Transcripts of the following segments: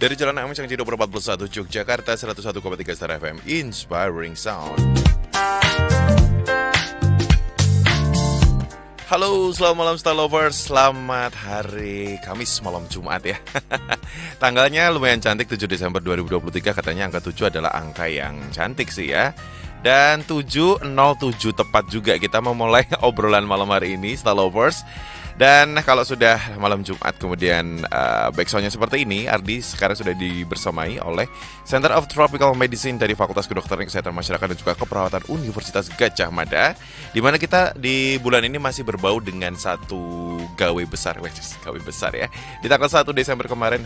Dari Jalan Amis yang nomor 41 Yogyakarta 101,3 Star FM Inspiring Sound. Halo, selamat malam Star Lovers. Selamat hari Kamis malam Jumat ya. Tanggalnya lumayan cantik, 7 Desember 2023. Katanya angka 7 adalah angka yang cantik sih ya. Dan 707 tepat juga kita memulai obrolan malam hari ini Star Lovers. Dan kalau sudah malam Jumat kemudian backsoundnya seperti ini, Ardi sekarang sudah dibersamai oleh Center of Tropical Medicine dari Fakultas Kedokteran Kesehatan Masyarakat dan juga Keperawatan Universitas Gadjah Mada, di mana kita di bulan ini masih berbau dengan satu gawe besar ya. Di tanggal 1 Desember kemarin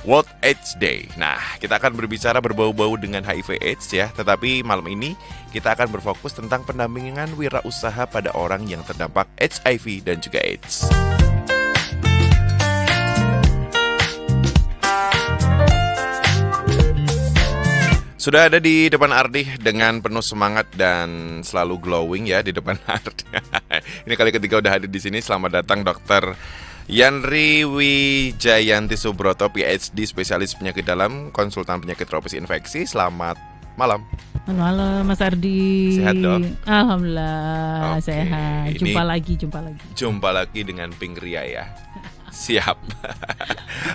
World AIDS Day. Nah, kita akan berbicara berbau-bau dengan HIV AIDS ya, tetapi malam ini kita akan berfokus tentang pendampingan wirausaha pada orang yang terdampak HIV dan juga AIDS. Sudah ada di depan Ardi dengan penuh semangat dan selalu glowing ya di depan Ardi. Ini kali ketiga udah hadir di sini. Selamat datang Dr. Yanri Wijayanti Subroto, PhD, spesialis penyakit dalam, konsultan penyakit tropis infeksi. Selamat malam. Malam Mas Ardi. Sehat dok? Alhamdulillah. Oke, sehat. Jumpa lagi dengan Pink Ria ya. Siap.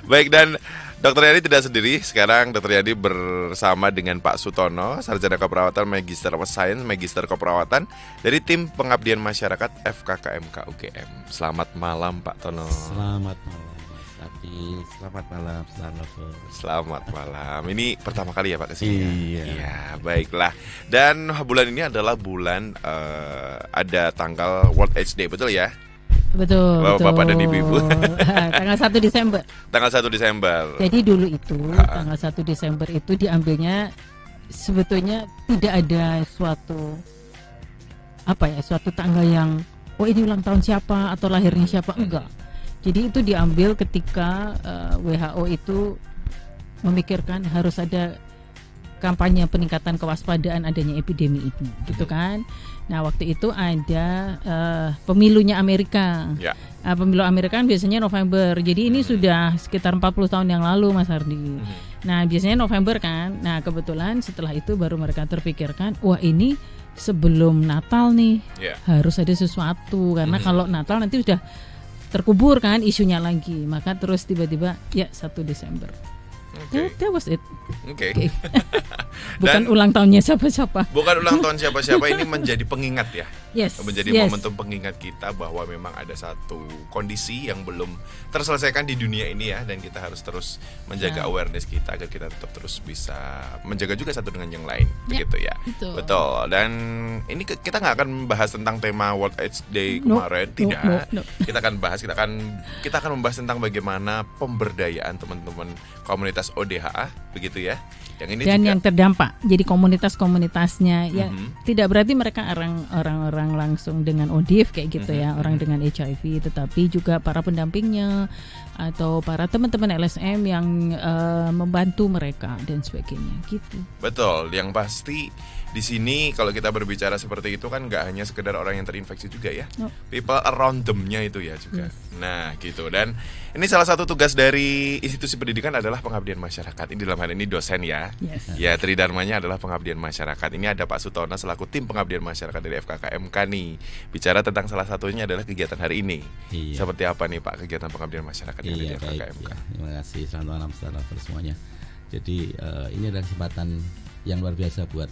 Baik, dan Dr. Yani tidak sendiri. Sekarang Dr. Yani bersama dengan Pak Sutono, Sarjana Keperawatan, Magister of Science, Magister Keperawatan dari tim Pengabdian Masyarakat FKKMK UGM. Selamat malam Pak Tono. Selamat malam Mas Ardi. Selamat malam Star Lovers. Selamat malam. Ini pertama kali ya Pak kesini? Iya. Iya, baiklah. Dan bulan ini adalah bulan ada tanggal World AIDS Day, betul ya? Betul. Bapak dan Ibu. Tanggal 1 Desember. Tanggal 1 Desember. Jadi dulu itu tanggal 1 Desember itu diambilnya sebetulnya tidak ada suatu tanggal yang ini ulang tahun siapa atau lahirnya siapa, enggak. Jadi itu diambil ketika WHO itu memikirkan harus ada kampanye peningkatan kewaspadaan adanya epidemi ini, gitu kan. Nah waktu itu ada pemilunya Amerika. Ya. Pemilu Amerika kan biasanya November. Jadi ini sudah sekitar 40 tahun yang lalu Mas Ardi. Nah biasanya November kan. Nah kebetulan setelah itu baru mereka terpikirkan, wah ini sebelum Natal nih harus ada sesuatu. Karena kalau Natal nanti sudah terkubur kan isunya lagi. Maka terus tiba-tiba 1 Desember. That was it. Oke. Bukan ulang tahunnya siapa-siapa. Bukan ulang tahun siapa-siapa, ini menjadi pengingat ya. Yes. Menjadi momentum pengingat kita bahwa memang ada satu kondisi yang belum terselesaikan di dunia ini ya, dan kita harus terus menjaga awareness kita agar kita tetap terus bisa menjaga juga satu dengan yang lain, begitu ya. Betul. Dan ini kita nggak akan membahas tentang tema World AIDS Day kemarin, tidak. No. Kita akan membahas tentang bagaimana pemberdayaan teman-teman komunitas ODHA, begitu ya. Yang ini dan juga, yang terdampak. Jadi komunitas-komunitasnya ya tidak berarti mereka orang-orang langsung dengan ODIF kayak gitu ya, orang dengan HIV, tetapi juga para pendampingnya atau para teman-teman LSM yang membantu mereka dan sebagainya gitu. Betul, yang pasti di sini kalau kita berbicara seperti itu kan nggak hanya sekedar orang yang terinfeksi juga ya, people around them-nya itu ya juga. Nah gitu, dan ini salah satu tugas dari institusi pendidikan adalah pengabdian masyarakat. Ini dalam hal ini dosen ya. Ya, tridharmanya adalah pengabdian masyarakat. Ini ada Pak Sutono selaku tim pengabdian masyarakat dari FKKMK nih. Bicara tentang salah satunya adalah kegiatan hari ini. Seperti apa nih Pak kegiatan pengabdian masyarakat dari FKKMK? Terima kasih, selamat malam Star Lovers semuanya. Jadi ini adalah kesempatan yang luar biasa buat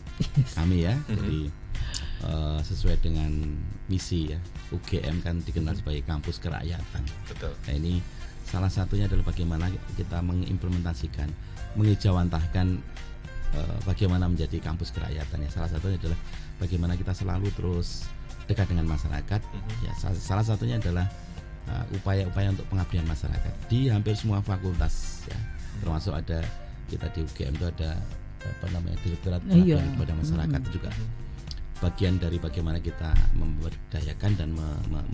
kami ya. Jadi sesuai dengan misi ya, UGM kan dikenal sebagai kampus kerakyatan. Betul. Nah ini salah satunya adalah bagaimana kita mengimplementasikan, mengejawantahkan bagaimana menjadi kampus kerakyatan ya. Salah satunya adalah bagaimana kita selalu terus dekat dengan masyarakat. Ya, salah satunya adalah upaya-upaya untuk pengabdian masyarakat di hampir semua fakultas ya. Termasuk ada kita di UGM itu ada Direktorat Pengabdian kepada Masyarakat juga bagian dari bagaimana kita memberdayakan dan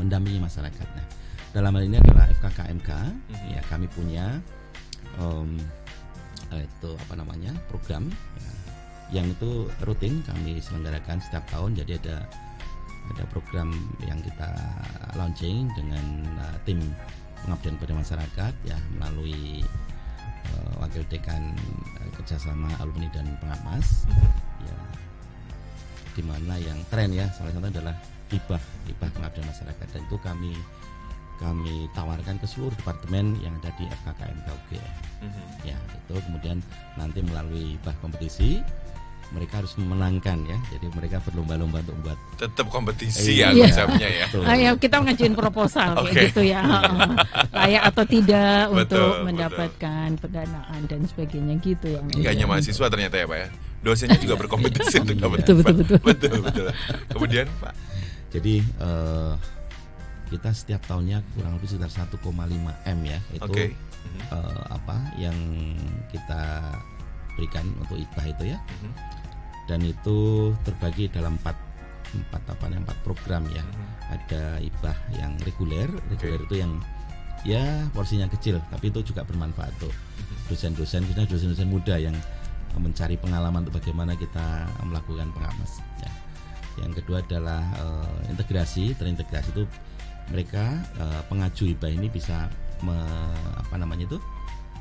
mendampingi masyarakat. Nah, dalam hal ini adalah FKKMK ya, kami punya program ya, yang itu rutin kami selenggarakan setiap tahun. Jadi ada program yang kita launching dengan tim pengabdian kepada masyarakat ya, melalui Wakil Dekan Kerjasama Alumni dan Pengamas, ya, di mana yang tren ya salah satu adalah hibah pengabdian masyarakat, dan itu kami tawarkan ke seluruh departemen yang ada di FKKM KUGM. Ya, itu kemudian nanti melalui hibah kompetisi mereka harus memenangkan ya. Jadi mereka berlomba-lomba untuk membuat tetap kompetisi ya Iya. konsepnya ya. Ayo kita ngajuin proposal kayak Oke. gitu ya. Layak atau tidak Betul, untuk betul. mendapatkan pendanaan dan sebagainya gitu ya. Nggak hanya mahasiswa ternyata ya Pak ya. Dosennya juga berkompetisi untuk dapat. Betul. Kemudian Pak. Jadi kita setiap tahunnya kurang lebih sekitar 1,5 M ya. Itu Oke. apa yang kita berikan untuk hibah itu ya. Dan itu terbagi dalam empat program ya. Ada hibah yang reguler itu yang ya porsinya kecil, tapi itu juga bermanfaat untuk dosen-dosen muda yang mencari pengalaman untuk bagaimana kita melakukan pengamas. Ya. Yang kedua adalah terintegrasi itu mereka pengaju hibah ini bisa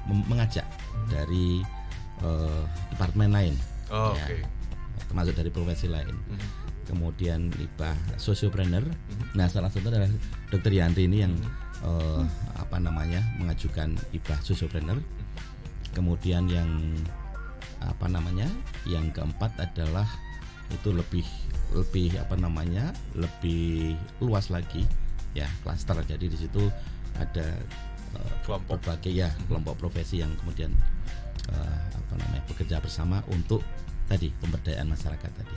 mengajak dari departemen lain. Oh, ya, oke. termasuk dari profesi lain. Kemudian hibah sosiopreneur. Nah, salah satu adalah Dr. Yanti ini yang mengajukan hibah sosiopreneur. Kemudian yang yang keempat adalah itu lebih luas lagi ya, klaster. Jadi di situ ada kelompok profesi yang kemudian bekerja bersama untuk tadi pemberdayaan masyarakat tadi.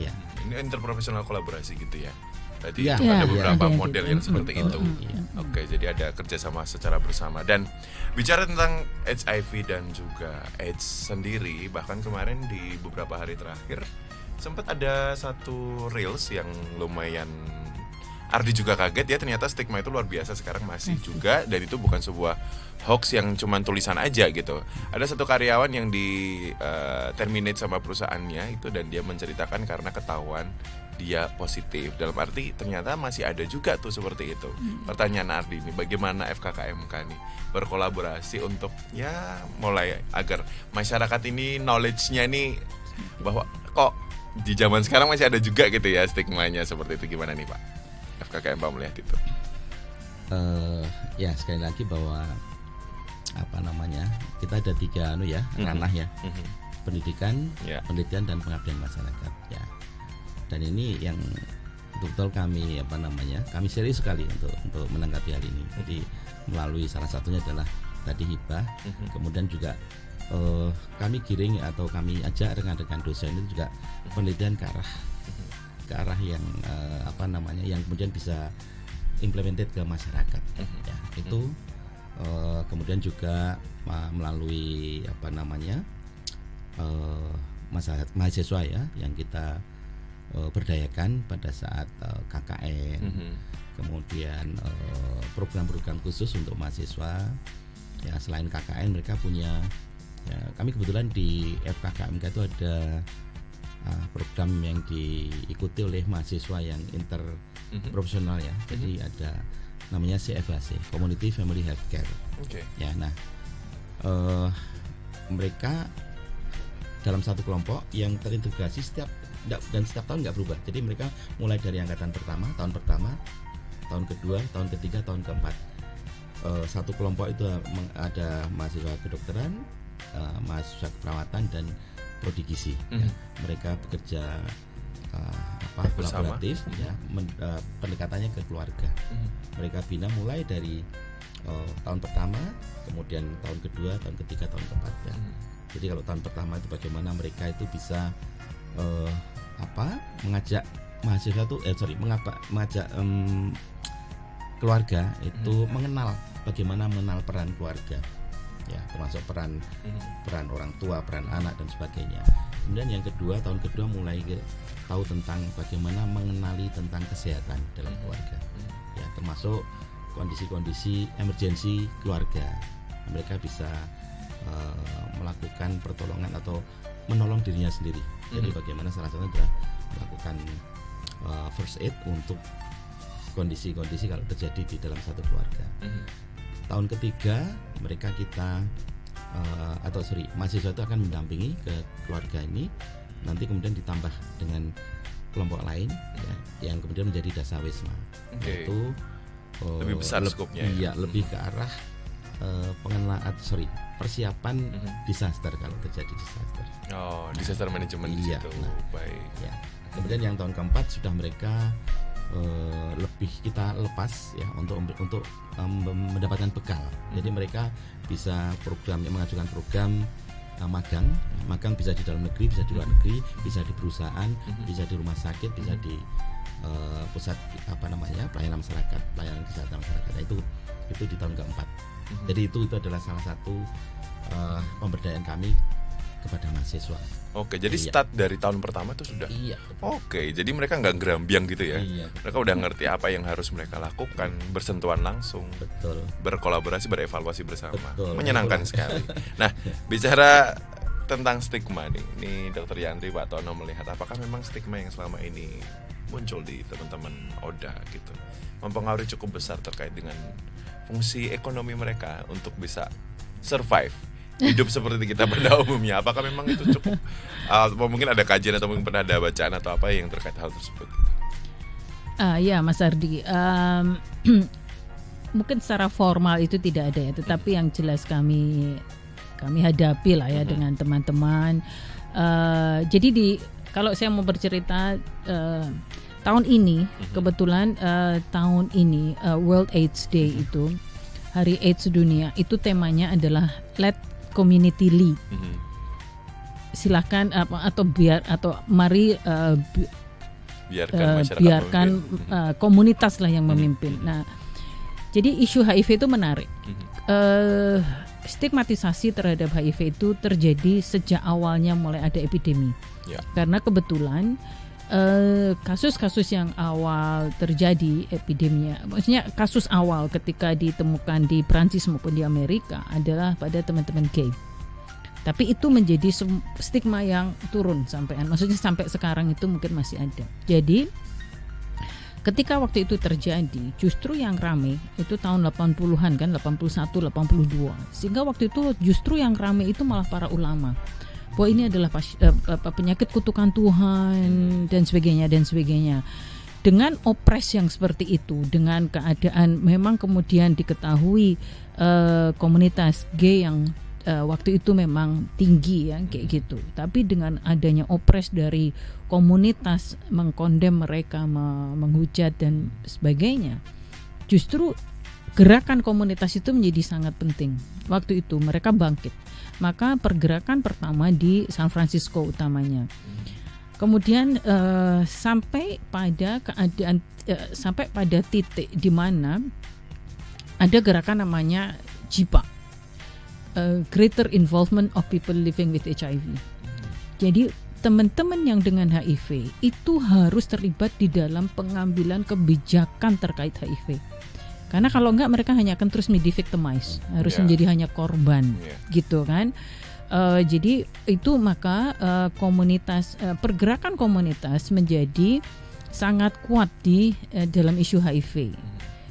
Ya. Ini interprofesional kolaborasi gitu ya. Tadi Ya, ada ya, beberapa ada model gitu. yang seperti itu. Iya. Oke, jadi ada kerjasama secara bersama. Dan bicara tentang HIV dan juga AIDS sendiri, bahkan kemarin di beberapa hari terakhir sempat ada satu reels yang lumayan Ardi juga kaget ya, ternyata stigma itu luar biasa sekarang masih juga, dan itu bukan sebuah hoax yang cuman tulisan aja gitu. Ada satu karyawan yang di terminate sama perusahaannya itu, dan dia menceritakan karena ketahuan dia positif. Dalam arti ternyata masih ada juga tuh seperti itu. Pertanyaan Ardi ini, bagaimana FKKMK nih berkolaborasi untuk ya mulai agar masyarakat ini knowledge-nya nih bahwa kok di zaman sekarang masih ada juga gitu ya stigmanya seperti itu. Gimana nih Pak FKKM Pak melihat itu? Ya sekali lagi bahwa kita ada 3 ranah ya, pendidikan, Ya. penelitian dan pengabdian masyarakat ya. Dan ini yang betul-betul kami kami serius sekali untuk menanggapi hal ini. Jadi melalui salah satunya adalah tadi hibah, kemudian juga kami giring atau kami ajak rekan-rekan dosen itu juga penelitian ke arah yang yang kemudian bisa implemented ke masyarakat. Ya, itu kemudian juga melalui mahasiswa ya yang kita berdayakan pada saat KKN, kemudian program-program khusus untuk mahasiswa. Ya, selain KKN mereka punya ya, kami kebetulan di FKKMK itu ada program yang diikuti oleh mahasiswa yang interprofesional ya. Jadi ada namanya CFHC, Community Family Healthcare. Ya, nah mereka dalam satu kelompok yang terintegrasi setiap tahun nggak berubah. Jadi mereka mulai dari angkatan pertama, tahun kedua, tahun ketiga, tahun keempat. Satu kelompok itu ada mahasiswa kedokteran, mahasiswa keperawatan dan prodi gizi. Ya. Mereka bekerja kolaboratif, ya, pendekatannya ke keluarga. Mereka bina mulai dari tahun pertama, kemudian tahun kedua, tahun ketiga, tahun keempat. Ya. Jadi kalau tahun pertama itu bagaimana mereka itu bisa mengajak mahasiswa itu mengajak keluarga itu bagaimana mengenal peran keluarga, ya, termasuk peran orang tua, peran anak dan sebagainya. Kemudian yang kedua, tahun kedua mulai tahu tentang bagaimana mengenali tentang kesehatan dalam keluarga, ya, termasuk kondisi-kondisi emergensi keluarga. Mereka bisa melakukan pertolongan atau menolong dirinya sendiri. Jadi bagaimana salah satunya adalah melakukan first aid untuk kondisi-kondisi kalau terjadi di dalam satu keluarga. Tahun ketiga mereka kita mahasiswa itu akan mendampingi ke keluarga ini, nanti kemudian ditambah dengan kelompok lain ya, yang kemudian menjadi dasawisma. Yaitu lebih besar skopnya. Iya, lebih ke arah persiapan disaster kalau terjadi disaster. Disaster management di situ. Baik. Ya. Kemudian yang tahun keempat sudah mereka lebih kita lepas ya untuk mendapatkan bekal. Jadi mereka bisa mengajukan program magang bisa di dalam negeri, bisa di luar negeri, bisa di perusahaan, bisa di rumah sakit, bisa di pusat pelayanan masyarakat, pelayanan kesehatan masyarakat. Itu di tahun keempat. Jadi itu adalah salah satu pemberdayaan kami kepada mahasiswa. Oke, jadi start dari tahun pertama itu sudah. Iya. Oke, jadi mereka nggak gerambiang gitu ya. Iya. Mereka udah ngerti apa yang harus mereka lakukan, bersentuhan langsung. Betul. Berkolaborasi, berevaluasi bersama. Betul. Menyenangkan sekali. Nah, bicara tentang stigma nih Dr. Yandri, Pak Tono melihat apakah memang stigma yang selama ini muncul di teman-teman ODA gitu mempengaruhi cukup besar terkait dengan fungsi ekonomi mereka untuk bisa survive hidup seperti kita pada umumnya. Apakah memang itu cukup mungkin ada kajian atau mungkin pernah ada bacaan atau apa yang terkait hal tersebut? Ya Mas Ardi, mungkin secara formal itu tidak ada ya, tetapi yang jelas kami hadapi lah ya dengan teman-teman. Jadi kalau saya mau bercerita tahun ini kebetulan tahun ini World AIDS Day itu Hari AIDS Dunia itu temanya adalah Let Community Lead. Silakan mari biarkan komunitas lah yang memimpin. Nah, jadi isu HIV itu menarik. Stigmatisasi terhadap HIV itu terjadi sejak awalnya mulai ada epidemi. Karena kebetulan kasus-kasus yang awal terjadi epideminya, maksudnya kasus awal ketika ditemukan di Prancis maupun di Amerika adalah pada teman-teman gay. Tapi itu menjadi stigma yang turun maksudnya sampai sekarang itu mungkin masih ada. Jadi ketika waktu itu terjadi, justru yang rame itu tahun 80-an kan, 81, 82. Sehingga waktu itu justru yang rame itu malah para ulama. Bahwa ini adalah penyakit kutukan Tuhan dan sebagainya. Dengan opres yang seperti itu, dengan keadaan memang kemudian diketahui komunitas gay yang waktu itu memang tinggi ya kayak gitu. Tapi dengan adanya opres dari komunitas mengkondem mereka, menghujat dan sebagainya, justru gerakan komunitas itu menjadi sangat penting. Waktu itu mereka bangkit. Maka pergerakan pertama di San Francisco utamanya. Kemudian sampai pada titik di mana ada gerakan namanya GIPA, Greater Involvement of People Living with HIV. Jadi teman-teman yang dengan HIV itu harus terlibat di dalam pengambilan kebijakan terkait HIV. Karena kalau enggak mereka hanya akan terus di-victimize, harus menjadi hanya korban, gitu kan. Jadi itu maka pergerakan komunitas menjadi sangat kuat di dalam isu HIV.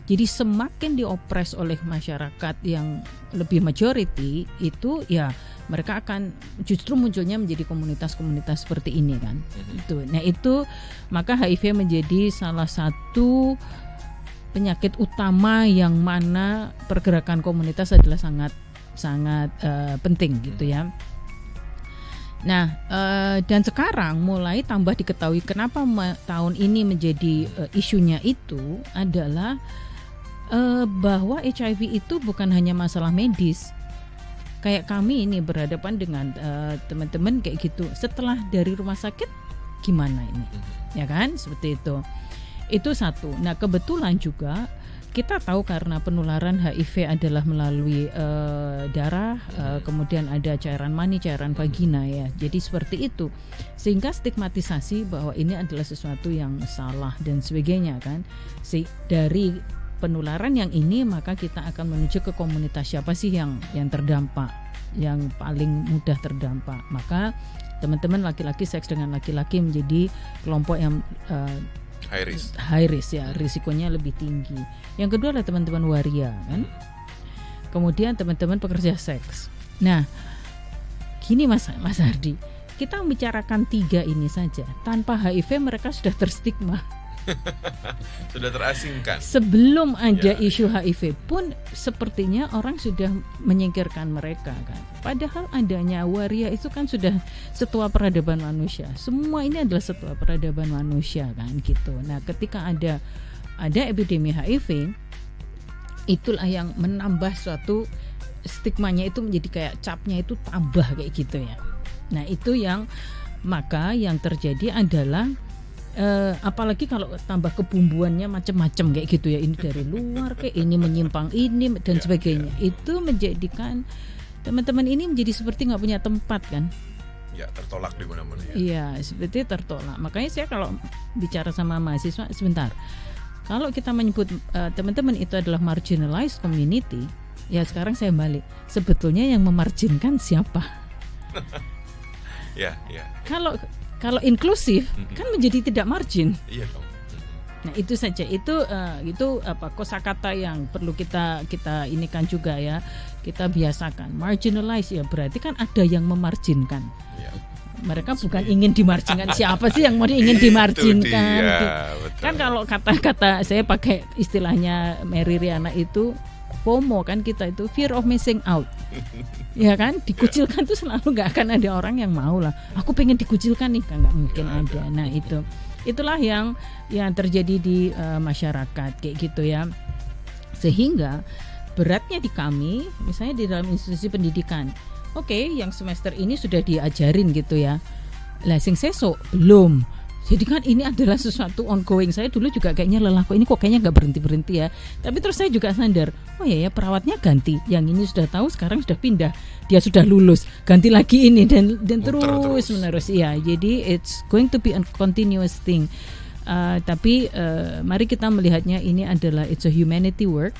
Jadi semakin diopres oleh masyarakat yang lebih majority itu ya mereka akan justru munculnya menjadi komunitas-komunitas seperti ini kan. Nah itu maka HIV menjadi salah satu penyakit utama yang mana pergerakan komunitas adalah sangat penting gitu ya. Nah dan sekarang mulai tambah diketahui kenapa tahun ini menjadi isunya itu adalah bahwa HIV itu bukan hanya masalah medis. Kayak kami ini berhadapan dengan teman-teman kayak gitu. Setelah dari rumah sakit gimana ini, ya kan seperti itu. Itu satu. Nah kebetulan juga kita tahu karena penularan HIV adalah melalui darah, kemudian ada cairan mani, cairan vagina ya. Jadi seperti itu. Sehingga stigmatisasi bahwa ini adalah sesuatu yang salah dan sebagainya kan. Dari penularan yang ini maka kita akan menuju ke komunitas siapa sih yang terdampak, yang paling mudah terdampak. Maka teman-teman laki-laki seks dengan laki-laki menjadi kelompok yang high risk ya, risikonya lebih tinggi. Yang kedua adalah teman-teman waria kan. Kemudian teman-teman pekerja seks. Nah, gini Mas Hardi, kita membicarakan 3 ini saja. Tanpa HIV mereka sudah terstigma. Sudah terasingkan. Sebelum ada Ya, isu HIV pun sepertinya orang sudah menyingkirkan mereka kan. Padahal adanya waria itu kan sudah setua peradaban manusia. Semua ini adalah setua peradaban manusia kan gitu. Nah, ketika ada epidemi HIV, itulah yang menambah suatu stigmanya itu menjadi kayak capnya itu tambah kayak gitu ya. Nah, itu yang terjadi adalah apalagi kalau tambah kebumbuannya macam-macam kayak gitu ya, ini dari luar kayak ini menyimpang ini dan sebagainya, itu menjadikan teman-teman ini menjadi seperti nggak punya tempat kan. Ya, tertolak di mana-mana ya. Iya, seperti tertolak. Makanya saya kalau bicara sama mahasiswa, sebentar, kalau kita menyebut teman-teman itu adalah marginalized community, ya sekarang saya balik, sebetulnya yang memarginkan siapa? Ya. Kalau inklusif kan menjadi tidak margin. Iya dong. Nah, itu saja, itu apa kosakata yang perlu kita ini kan juga ya, kita biasakan. Marginalize ya berarti kan ada yang memarginkan. Ya. Mereka bukan ingin dimarginkan. Siapa sih yang mau ingin dimarginkan? Itu dia, betul. Kan kalau kata-kata saya pakai istilahnya Mary Riana itu FOMO kan, kita itu fear of missing out. Ya kan, dikucilkan tuh selalu nggak akan ada orang yang mau lah. Aku pengen dikucilkan nih, kan nggak mungkin ada. Nah, itulah yang terjadi di masyarakat kayak gitu ya. Sehingga beratnya di kami, misalnya di dalam institusi pendidikan. Oke, yang semester ini sudah diajarin gitu ya. Lah sing sesuk belum. Jadi kan ini adalah sesuatu ongoing. Saya dulu juga kayaknya lelah, kok ini kok kayaknya nggak berhenti ya. Tapi terus saya juga sadar, oh ya perawatnya ganti. Yang ini sudah tahu, sekarang sudah pindah. Dia sudah lulus, ganti lagi ini dan terus menerus. Iya, jadi it's going to be a continuous thing. Tapi mari kita melihatnya ini adalah it's a humanity work.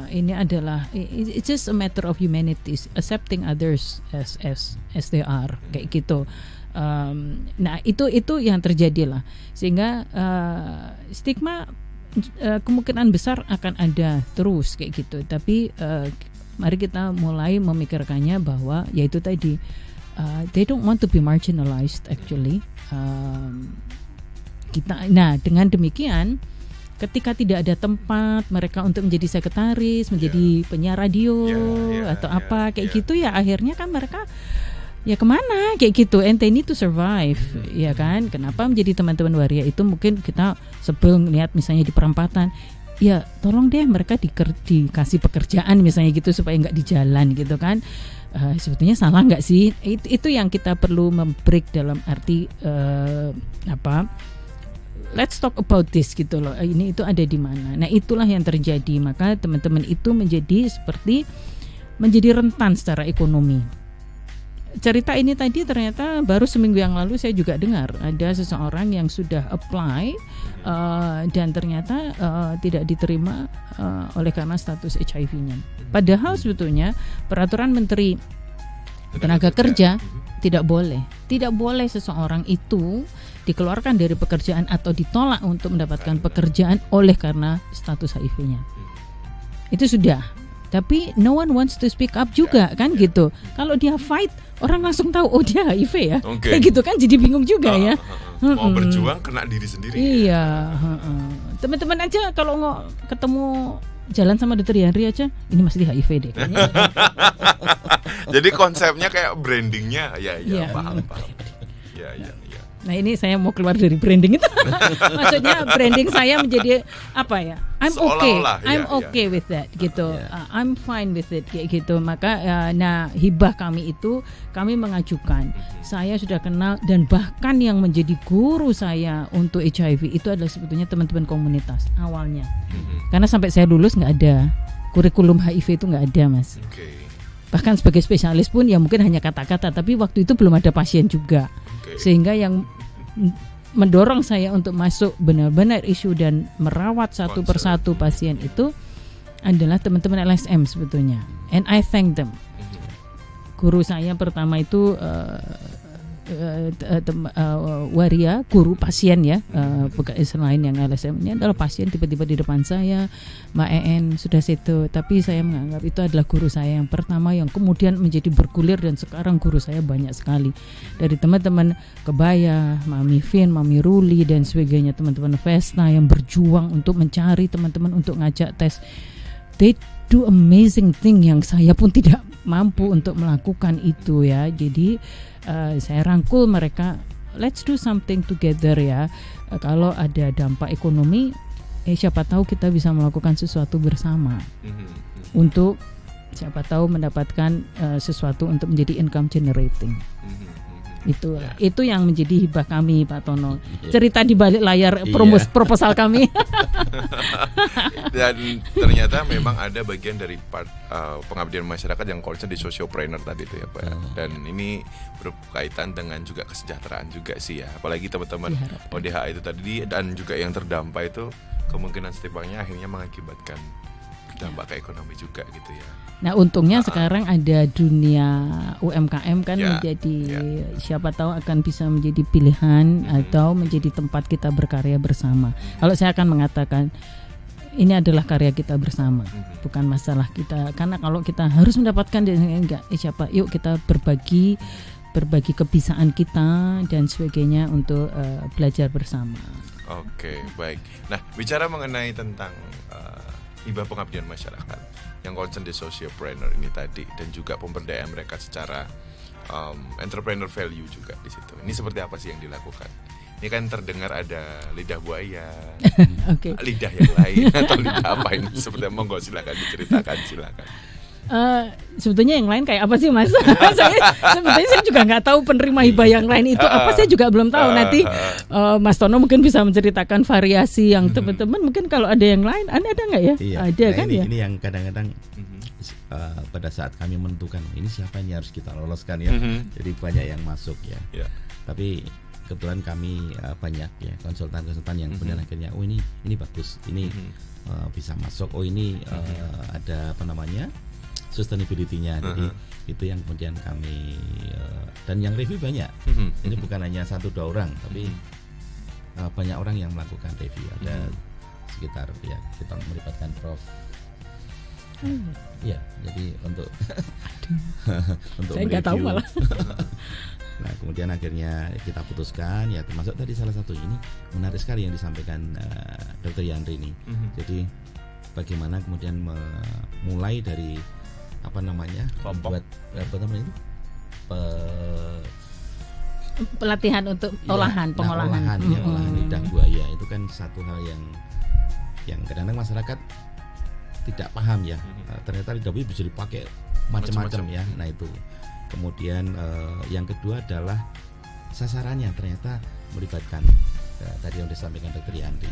Ini adalah it's just a matter of humanity, accepting others as they are kayak gitu. Nah itu yang terjadi lah, sehingga stigma kemungkinan besar akan ada terus kayak gitu. Tapi mari kita mulai memikirkannya bahwa yaitu tadi they don't want to be marginalized actually. Nah dengan demikian, ketika tidak ada tempat mereka untuk menjadi sekretaris, menjadi penyiar radio atau apa kayak gitu ya, akhirnya kan mereka ya kemana kayak gitu, and they need to survive, ya kan. Kenapa menjadi teman-teman waria itu mungkin kita sebel lihat misalnya di perempatan, ya tolong deh mereka dikasih pekerjaan misalnya gitu supaya nggak di jalan gitu kan. Sebetulnya salah nggak sih? Itu yang kita perlu membreak dalam arti let's talk about this gitu loh. Ini itu ada di mana. Nah itulah yang terjadi. Maka teman-teman itu menjadi rentan secara ekonomi. Cerita ini tadi ternyata baru seminggu yang lalu saya juga dengar ada seseorang yang sudah apply dan ternyata tidak diterima oleh karena status HIV-nya. Padahal sebetulnya peraturan Menteri Tenaga Kerja tidak boleh seseorang itu dikeluarkan dari pekerjaan atau ditolak untuk mendapatkan pekerjaan oleh karena status HIV-nya. Itu sudah. Tapi no one wants to speak up juga kan gitu. Kalau dia fight, orang langsung tahu oh dia HIV ya. Kayak gitu kan, jadi bingung juga ya. Mau berjuang kena diri sendiri. Iya. Teman-teman aja kalau ketemu jalan sama Dr. Yandri aja, ini masih HIV deh kayaknya. Jadi konsepnya kayak brandingnya, ya. Paham. Ya. Nah ini saya mau keluar dari branding itu. Maksudnya branding saya menjadi apa ya? I'm okay with that gitu. I'm fine with it kayak gitu. Maka hibah kami itu kami mengajukan. Saya sudah kenal dan bahkan yang menjadi guru saya untuk HIV itu adalah sebetulnya teman-teman komunitas awalnya. Karena sampai saya lulus nggak ada kurikulum HIV itu nggak ada, Mas. Bahkan sebagai spesialis pun ya mungkin hanya kata-kata, tapi waktu itu belum ada pasien juga. Sehingga yang mendorong saya untuk masuk benar-benar isu dan merawat satu persatu pasien itu adalah teman-teman LSM sebetulnya. And I thank them. Guru saya pertama itu waria, guru, pasien ya, selain yang LSM ini adalah pasien tiba-tiba di depan saya, Mbak En sudah situ, tapi saya menganggap itu adalah guru saya yang pertama yang kemudian menjadi bergulir dan sekarang guru saya banyak sekali dari teman-teman Kebaya, Mami Vin, Mami Ruli dan sebagainya, teman-teman Vesna yang berjuang untuk mencari teman-teman untuk ngajak tes. They do amazing thing yang saya pun tidak mampu untuk melakukan itu ya. Jadi saya rangkul mereka, let's do something together ya. Kalau ada dampak ekonomi, siapa tahu kita bisa melakukan sesuatu bersama untuk siapa tahu mendapatkan sesuatu untuk menjadi income generating. Itu yang menjadi hibah kami, Pak Tono. Cerita di balik layar proposal kami. Dan ternyata memang ada bagian dari part pengabdian masyarakat yang concern di sociopreneur tadi itu ya Pak. Dan ini berkaitan dengan juga kesejahteraan juga sih ya. Apalagi teman-teman ODH itu tadi dan juga yang terdampak itu kemungkinan setibanya akhirnya mengakibatkan dampak ke ekonomi juga gitu ya. Nah untungnya sekarang ada dunia UMKM kan menjadi siapa tahu akan bisa menjadi pilihan atau menjadi tempat kita berkarya bersama. Kalau saya akan mengatakan ini adalah karya kita bersama, bukan masalah kita. Karena kalau kita harus mendapatkan enggak, siapa? Yuk kita berbagi kebiasaan kita dan sebagainya untuk belajar bersama. Oke, baik. Nah bicara mengenai tentang hibah pengabdian masyarakat yang concern di sociopreneur ini tadi dan juga pemberdayaan mereka secara entrepreneur value juga di situ. Ini seperti apa sih yang dilakukan? Ini kan terdengar ada lidah buaya, lidah yang lain atau lidah apa ini? Seperti monggo silakan diceritakan silakan. Sebetulnya yang lain kayak apa sih Mas? Sebetulnya saya juga nggak tahu penerima hibah yang lain itu apa, saya juga belum tahu. Nanti Mas Tono mungkin bisa menceritakan variasi yang teman-teman mungkin kalau ada yang lain, ada nggak ya? Iya. Ada nah, kan ini, ya? Ini yang kadang-kadang pada saat kami menentukan ini siapa yang harus kita loloskan ya. Jadi banyak yang masuk ya. Tapi kebetulan kami banyak ya konsultan-konsultan yang kemudian akhirnya ini bagus, ini bisa masuk. Ini ada apa namanya? Sustainability-nya. Jadi itu yang kemudian kami dan yang review banyak. Ini bukan hanya 1-2 orang, tapi banyak orang yang melakukan review. Ada sekitar ya kita melibatkan Prof. Ya, jadi untuk untuk saya nggak tahu malah. Nah, kemudian akhirnya kita putuskan ya, termasuk tadi salah satu ini menarik sekali yang disampaikan Dr. Yandri ini. Jadi bagaimana kemudian mulai dari apa namanya buat apa namanya itu pelatihan untuk pengolahan lidah buaya itu kan satu hal yang kadang-kadang masyarakat tidak paham ya. Ternyata lidah buaya bisa dipakai macam-macam ya. Nah itu kemudian yang kedua adalah sasarannya ternyata melibatkan tadi yang disampaikan Dr. Yandri.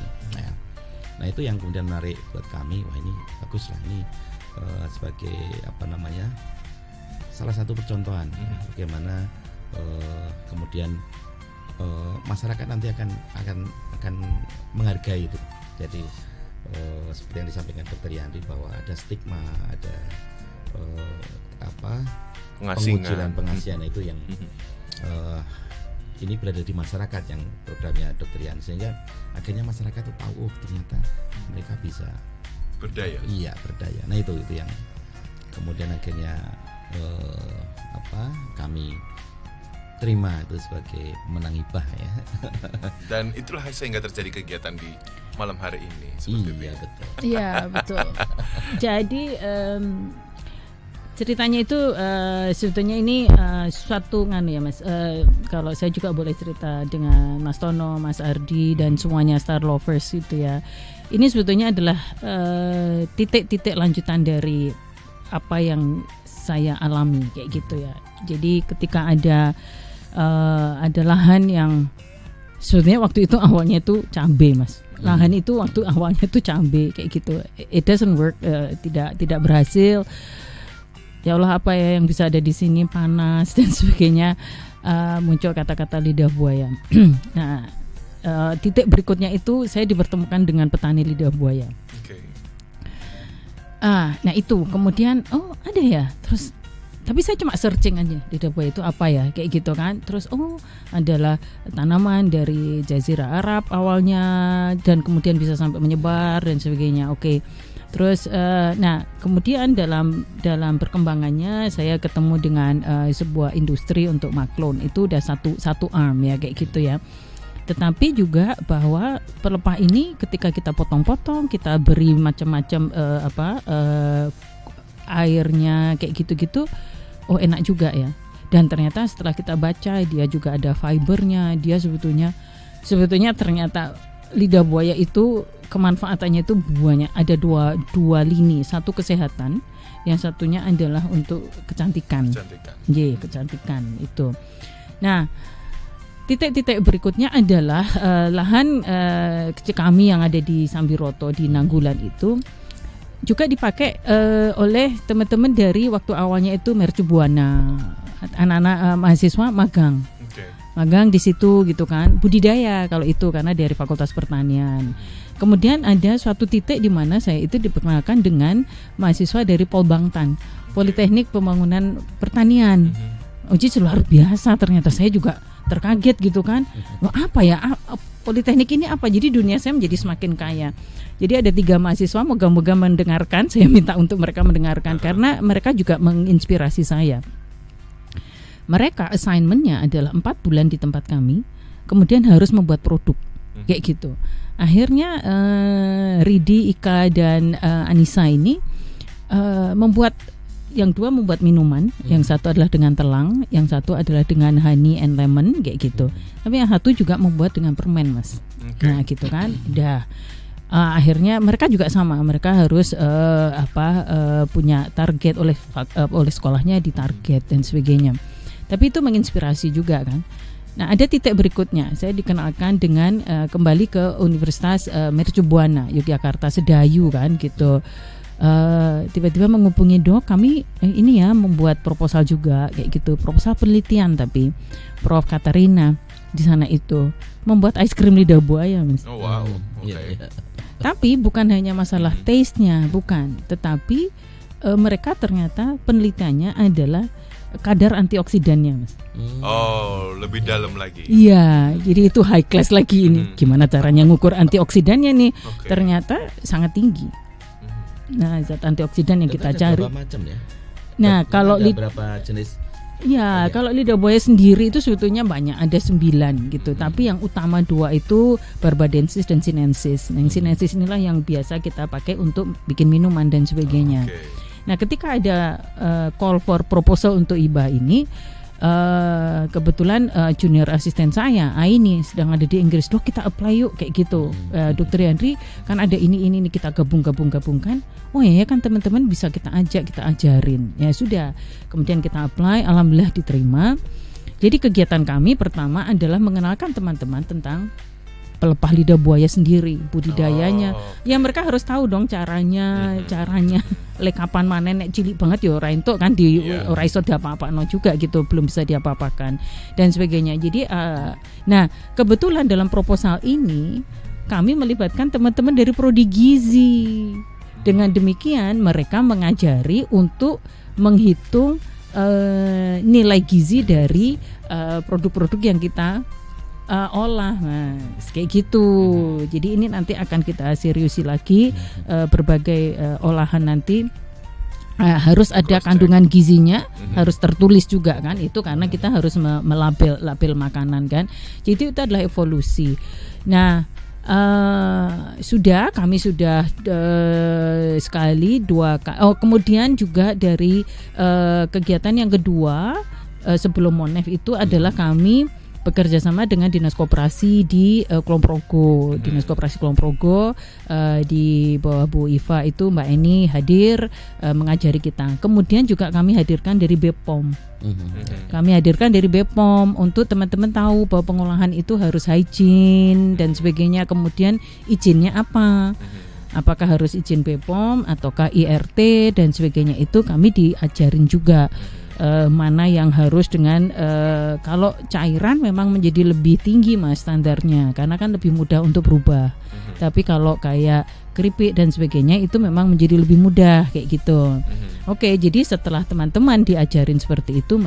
Nah itu yang kemudian menarik buat kami. Wah ini bagus lah, ini sebagai apa namanya salah satu percontohan bagaimana kemudian masyarakat nanti akan menghargai itu. Jadi seperti yang disampaikan Dr. Yandri bahwa ada stigma, ada pengasihan itu yang ini berada di masyarakat yang programnya Dr. Yandri, sehingga akhirnya masyarakat itu tahu ternyata mereka bisa berdaya. Iya, berdaya. Nah itu yang kemudian akhirnya kami terima itu sebagai menang hibah ya. Dan itulah sehingga terjadi kegiatan di malam hari ini. Betul. Iya betul. Jadi ceritanya itu sebetulnya ini suatu ya Mas. Kalau saya juga boleh cerita dengan Mas Tono, Mas Ardi dan semuanya Star Lovers itu ya. Ini sebetulnya adalah titik-titik lanjutan dari apa yang saya alami kayak gitu ya. Jadi ketika ada lahan yang sebetulnya waktu itu awalnya itu cabai Mas. Lahan itu waktu awalnya itu cabai kayak gitu. It doesn't work, tidak berhasil. Ya Allah apa ya yang bisa ada di sini, panas dan sebagainya. Muncul kata-kata lidah buaya. Nah titik berikutnya itu saya dipertemukan dengan petani lidah buaya. Nah itu kemudian ada ya, terus Tapi saya cuma searching aja lidah buaya itu apa ya, kayak gitu kan. Terus adalah tanaman dari Jazirah Arab awalnya dan kemudian bisa sampai menyebar dan sebagainya. Oke. Terus nah kemudian dalam perkembangannya saya ketemu dengan sebuah industri untuk maklon. Itu udah satu arm ya, kayak gitu ya. Tetapi juga bahwa pelepah ini ketika kita potong-potong, kita beri macam-macam airnya kayak gitu-gitu, enak juga ya. Dan ternyata setelah kita baca, dia juga ada fibernya. Dia sebetulnya ternyata lidah buaya itu kemanfaatannya itu banyak. Ada dua lini, satu kesehatan, yang satunya adalah untuk kecantikan. Kecantikan itu. Nah, titik-titik berikutnya adalah lahan kecil kami yang ada di Sambiroto di Nanggulan itu juga dipakai oleh teman-teman dari waktu awalnya itu Mercubuana, anak-anak mahasiswa magang di situ gitu kan, budidaya kalau itu karena dari Fakultas Pertanian. Kemudian ada suatu titik di mana saya itu diperkenalkan dengan mahasiswa dari Polbangtan, Politeknik Pembangunan Pertanian. Luar biasa, ternyata saya juga terkaget gitu kan. Apa ya Politeknik ini apa? Jadi dunia saya menjadi semakin kaya. Jadi ada 3 mahasiswa, moga-moga mendengarkan. Saya minta untuk mereka mendengarkan karena mereka juga menginspirasi saya. Mereka assignment-nya adalah 4 bulan di tempat kami, kemudian harus membuat produk kayak gitu. Akhirnya Ridi, Ika dan Anissa ini membuat, yang 2 membuat minuman, yang satu adalah dengan telang, yang satu adalah dengan honey and lemon kayak gitu. Tapi yang satu juga membuat dengan permen, Mas. Nah, gitu kan. Akhirnya mereka juga sama, mereka harus punya target oleh sekolahnya, ditarget dan sebagainya. Tapi itu menginspirasi juga kan. Nah, ada titik berikutnya, saya dikenalkan dengan kembali ke Universitas Mercubuana Yogyakarta Sedayu kan gitu. Tiba-tiba menghubungi Dok, kami ini ya membuat proposal juga kayak gitu, proposal penelitian. Tapi Prof Katarina di sana itu membuat es krim lidah buaya, Mas. Oh wow, Tapi bukan hanya masalah taste-nya, bukan, tetapi mereka ternyata penelitiannya adalah kadar antioksidannya, Mas. Oh, lebih dalam lagi. Iya, jadi itu high class lagi ini. Gimana caranya ngukur antioksidannya nih? Ternyata sangat tinggi. Nah, zat antioksidan yang kita cari. Berapa macam ya? Nah, kalau berapa jenis? Ya, kalau lidah buaya sendiri itu sebetulnya banyak, ada 9 gitu. Tapi yang utama 2 itu Barbadensis dan Sinensis. Nah, yang Sinensis inilah yang biasa kita pakai untuk bikin minuman dan sebagainya. Nah, ketika ada call for proposal untuk IBA ini, kebetulan junior asisten saya Aini sedang ada di Inggris. Dok, kita apply yuk kayak gitu. Dokter Yandri kan ada ini kita gabungkan. Oh ya kan teman-teman bisa kita ajak, kita ajarin. Ya sudah. Kemudian kita apply, alhamdulillah diterima. Jadi kegiatan kami pertama adalah mengenalkan teman-teman tentang pelepah lidah buaya sendiri, budidayanya. Ya mereka harus tahu dong caranya lekapan mana nek cilik banget ya ora entuk kan di ora iso diapa-apakno juga gitu, belum bisa diapa-apakan dan sebagainya. Jadi nah, kebetulan dalam proposal ini kami melibatkan teman-teman dari prodi gizi. Dengan demikian mereka mengajari untuk menghitung nilai gizi dari produk-produk yang kita olah, kayak gitu. Jadi ini nanti akan kita seriusi lagi berbagai olahan nanti harus ada kandungan gizinya, harus tertulis juga kan. Itu karena kita harus melabel makanan kan. Jadi itu adalah evolusi. Nah, kami sudah sekali 2 kali. Kemudian juga dari kegiatan yang kedua sebelum Monef itu adalah kami bekerja sama dengan Dinas Koperasi di Kulon Progo. Dinas Koperasi Kulon Progo di bawah Bu Iva itu Mbak Eni hadir mengajari kita. Kemudian juga kami hadirkan dari BPOM. Kami hadirkan dari BPOM untuk teman-teman tahu bahwa pengolahan itu harus hygiene dan sebagainya. Kemudian izinnya apa? Apakah harus izin BPOM ataukah IRT dan sebagainya, itu kami diajarin juga. Mana yang harus dengan kalau cairan memang menjadi lebih tinggi Mas standarnya karena kan lebih mudah untuk berubah. Tapi kalau kayak keripik dan sebagainya itu memang menjadi lebih mudah kayak gitu. Oke, jadi setelah teman-teman diajarin seperti itu,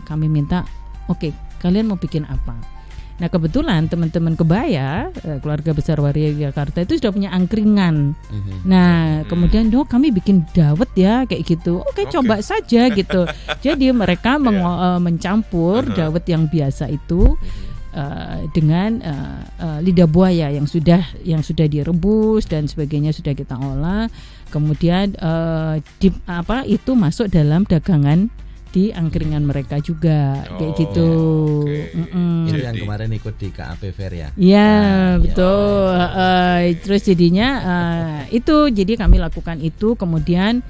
kami minta, oke, kalian mau bikin apa? Nah kebetulan teman-teman kebaya, keluarga besar Waria Yogyakarta itu sudah punya angkringan. Nah kemudian kami bikin dawet ya kayak gitu. Oke, coba saja gitu. Jadi mereka mencampur dawet yang biasa itu dengan lidah buaya yang sudah direbus dan sebagainya, sudah kita olah. Kemudian itu masuk dalam dagangan di angkringan mereka juga kayak gitu. Itu yang kemarin ikut di KAP Fair ya? Iya, betul. Terus jadinya itu, jadi kami lakukan itu. Kemudian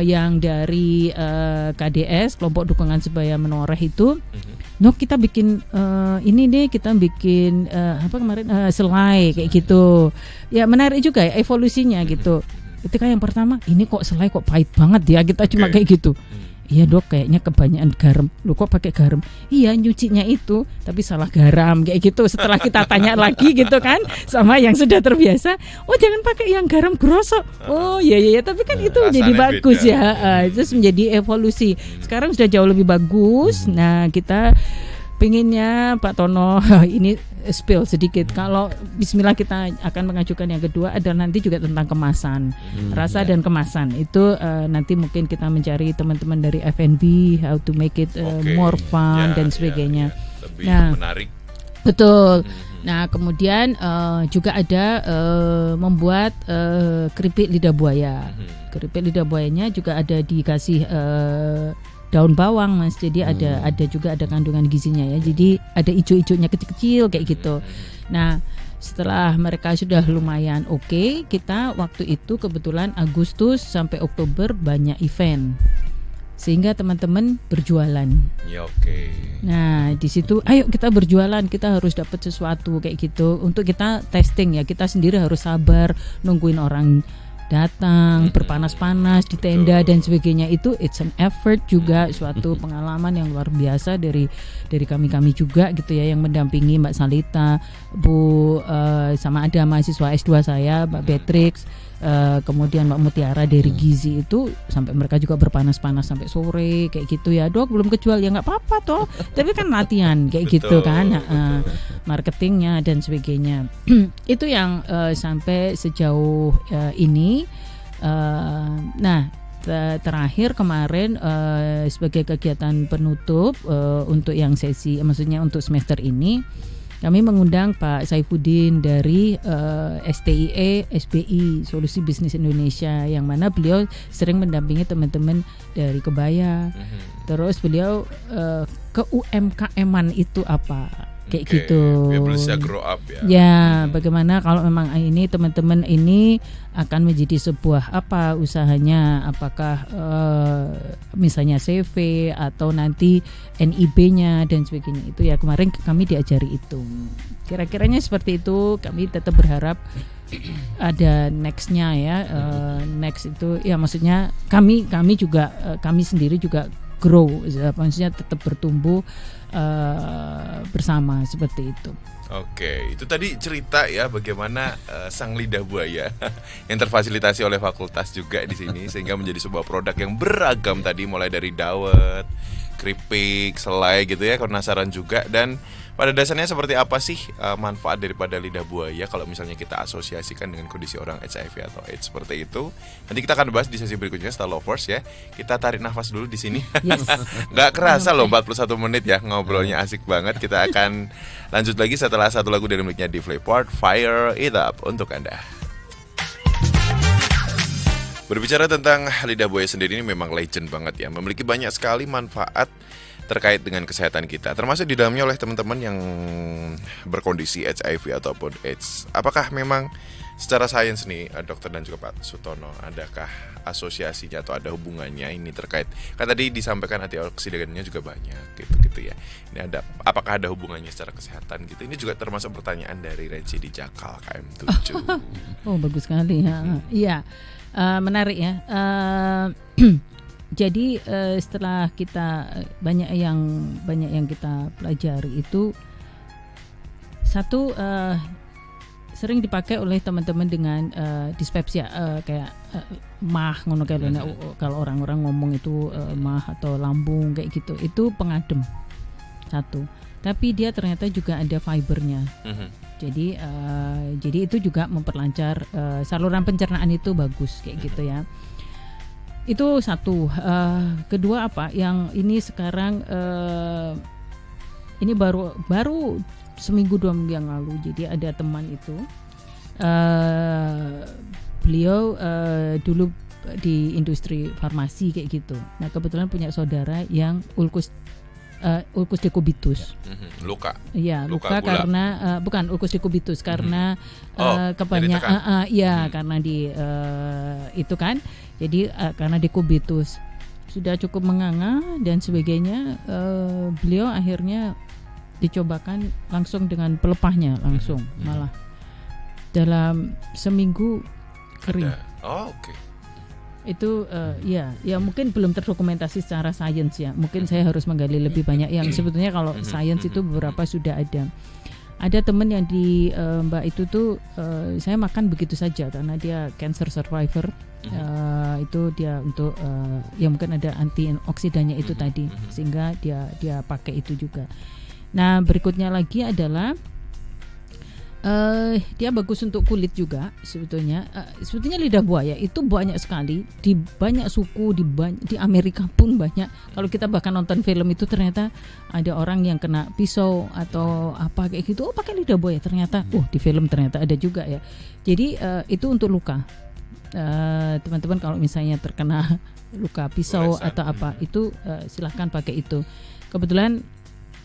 yang dari KDS, kelompok dukungan sebaya menoreh itu, kita bikin ini deh, kita bikin selai kayak gitu. Ya menarik juga ya evolusinya gitu. Ketika yang pertama, ini kok selai kok pahit banget ya, kita cuma kayak gitu. Iya dok, kayaknya kebanyakan garam. Lu kok pakai garam? Iya, nyucinya itu tapi salah garam kayak gitu. Setelah kita tanya lagi gitu kan sama yang sudah terbiasa, oh jangan pakai yang garam grosok. Oh iya, tapi kan itu jadi bagus ya. Terus menjadi evolusi. Sekarang sudah jauh lebih bagus. Nah kita pengennya Pak Tono ini spill sedikit. Kalau bismillah kita akan mengajukan yang kedua adalah nanti juga tentang kemasan, rasa dan kemasan. Itu nanti mungkin kita mencari teman-teman dari F&B, how to make it more fun dan sebagainya. Lebih menarik. Betul. Nah kemudian juga ada membuat keripik lidah buaya. Keripik lidah buayanya juga ada dikasih daun bawang Mas, jadi ada juga ada kandungan gizinya ya, jadi ada ijo-ijonya kecil-kecil kayak gitu. Nah setelah mereka sudah lumayan oke, kita waktu itu kebetulan Agustus sampai Oktober banyak event sehingga teman-teman berjualan. Ya oke. Nah di situ ayo kita berjualan, kita harus dapat sesuatu kayak gitu. Untuk kita testing ya, kita sendiri harus sabar nungguin orang datang berpanas-panas di tenda dan sebagainya. Itu it's an effort juga, suatu pengalaman yang luar biasa dari kami juga gitu ya, yang mendampingi Mbak Salita, Bu sama ada mahasiswa S2 saya Mbak Beatrix, kemudian Mbak Mutiara dari Gizi, itu sampai mereka juga berpanas-panas sampai sore kayak gitu ya. Dok belum kejual ya nggak apa-apa toh, tapi kan latihan kayak gitu kan, marketingnya dan sebagainya. Itu yang sampai sejauh ini. Nah terakhir kemarin sebagai kegiatan penutup untuk yang sesi, maksudnya untuk semester ini, kami mengundang Pak Saifuddin dari STIE SBI Solusi Bisnis Indonesia, yang mana beliau sering mendampingi teman-teman dari kebaya. Terus beliau ke UMKM-an itu apa kayak gitu. Biar bisa grow up ya. Ya, bagaimana kalau memang ini teman-teman ini akan menjadi sebuah usahanya, apakah misalnya CV atau nanti NIB-nya dan sebagainya. Itu ya kemarin kami diajari itu. Kira-kiranya seperti itu. Kami tetap berharap ada next-nya ya. Next itu ya maksudnya kami juga kami sendiri juga grow, maksudnya tetap bertumbuh bersama seperti itu. Oke, itu tadi cerita ya bagaimana sang lidah buaya yang terfasilitasi oleh fakultas juga di sini sehingga menjadi sebuah produk yang beragam tadi, mulai dari dawet, keripik, selai gitu ya. Penasaran juga, dan pada dasarnya seperti apa sih manfaat daripada lidah buaya kalau misalnya kita asosiasikan dengan kondisi orang HIV atau AIDS seperti itu. Nanti kita akan bahas di sesi berikutnya Star Lovers ya. Kita tarik nafas dulu di sini. Yes. Gak kerasa loh 41 menit ya, ngobrolnya asik banget. Kita akan lanjut lagi setelah satu lagu dari miliknya di Flayport, Fire It Up untuk Anda. Berbicara tentang lidah buaya sendiri, ini memang legend banget ya. Memiliki banyak sekali manfaat terkait dengan kesehatan kita, termasuk di dalamnya oleh teman-teman yang berkondisi HIV ataupun AIDS. Apakah memang secara sains nih, dokter dan juga Pak Sutono, adakah asosiasinya atau ada hubungannya ini terkait? Kan tadi disampaikan antioksidannya juga banyak gitu ya. Ini apakah ada hubungannya secara kesehatan gitu? Ini juga termasuk pertanyaan dari Reci di Jakal KM7. Oh bagus sekali ya. Iya, menarik ya. Jadi setelah kita banyak yang kita pelajari itu, satu sering dipakai oleh teman-teman dengan dispepsia, kayak mah ngono kayak kalau orang-orang ngomong itu mah atau lambung kayak gitu, itu pengadem satu. Tapi dia ternyata juga ada fibernya. Jadi itu juga memperlancar saluran pencernaan, itu bagus kayak gitu ya. Itu satu. Kedua apa? Yang ini sekarang ini baru seminggu 2 minggu yang lalu. Jadi ada teman itu, beliau dulu di industri farmasi kayak gitu. Nah kebetulan punya saudara yang ulcus decubitus. Luka. Iya, luka gula. karena bukan ulcus decubitus karena karena di itu kan. Jadi karena decubitus sudah cukup menganga dan sebagainya, beliau akhirnya dicobakan langsung dengan pelepahnya langsung, malah dalam seminggu kering. Oke. Itu ya mungkin belum terdokumentasi secara sains ya. Mungkin saya harus menggali lebih banyak. Yang sebetulnya kalau sains itu beberapa sudah ada. Ada teman yang di Mbak itu tuh saya makan begitu saja karena dia cancer survivor. Itu dia untuk ya mungkin ada antioksidannya itu tadi, sehingga dia pakai itu juga. Nah berikutnya lagi adalah dia bagus untuk kulit juga sebetulnya. Sebetulnya lidah buaya itu banyak sekali di banyak suku, di Amerika pun banyak. Kalau kita bahkan nonton film itu ternyata ada orang yang kena pisau atau apa kayak gitu, pakai lidah buaya ternyata. Di film ternyata ada juga ya. Jadi itu untuk luka. Teman-teman kalau misalnya terkena luka pisau atau apa itu silahkan pakai itu. Kebetulan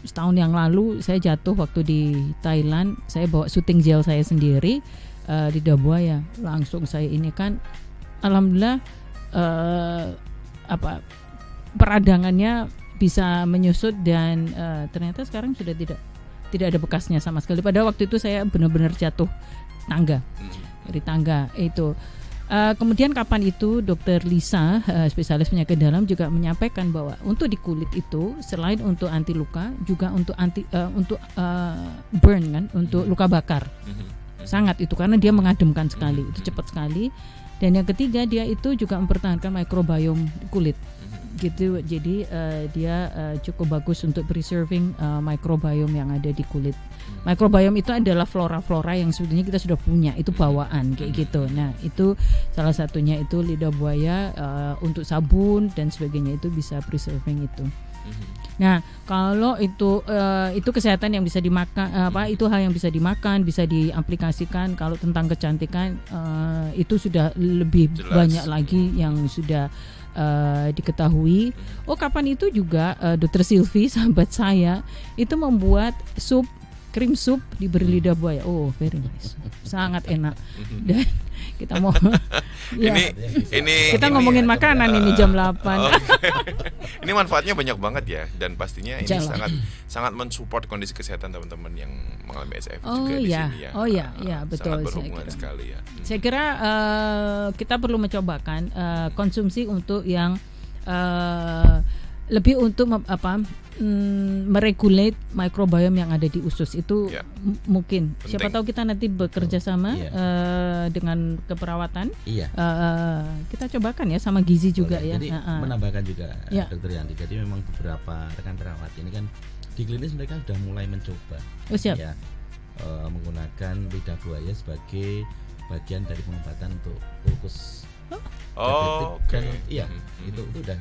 setahun yang lalu saya jatuh waktu di Thailand, saya bawa syuting gel saya sendiri, lidah buaya. Langsung saya ini kan, alhamdulillah peradangannya bisa menyusut dan ternyata sekarang sudah tidak ada bekasnya sama sekali. Pada waktu itu saya benar-benar jatuh dari tangga itu. Kemudian kapan itu Dokter Lisa, spesialis penyakit dalam, juga menyampaikan bahwa untuk di kulit itu selain untuk anti luka juga untuk burn kan, untuk luka bakar. Sangat itu karena dia mengademkan sekali, itu cepat sekali. Dan yang ketiga dia itu juga mempertahankan microbiome kulit. Gitu. Jadi dia cukup bagus untuk preserving microbiome yang ada di kulit. Microbiome itu adalah flora-flora yang sebetulnya kita sudah punya, itu bawaan kayak gitu. Nah itu salah satunya itu lidah buaya, untuk sabun dan sebagainya itu bisa preserving itu. Nah kalau itu kesehatan yang bisa dimakan, itu hal yang bisa dimakan, bisa diaplikasikan. Kalau tentang kecantikan itu sudah lebih banyak lagi yang sudah diketahui. Kapan itu juga Dr. Sylvie, sahabat saya, itu membuat krim sup diberi lidah buaya. Very nice, sangat enak. Dan kita mau kita ngomongin makanan ini jam 8. Ini manfaatnya banyak banget ya, dan pastinya ini sangat mensupport kondisi kesehatan teman-teman yang mengalami SFI juga di sini ya. Betul. Sangat berhubungan sekali ya. Saya kira kita perlu mencobakan konsumsi untuk yang lebih untuk meregulate microbiome yang ada di usus itu mungkin. Penting. Siapa tahu kita nanti bekerja sama dengan keperawatan. Kita cobakan ya sama gizi juga ya. Jadi menambahkan juga Dokter Yanti. Jadi memang beberapa rekan perawat ini kan di klinis mereka sudah mulai mencoba menggunakan lidah buaya sebagai bagian dari pengobatan untuk ulkus. Oke. Itu udah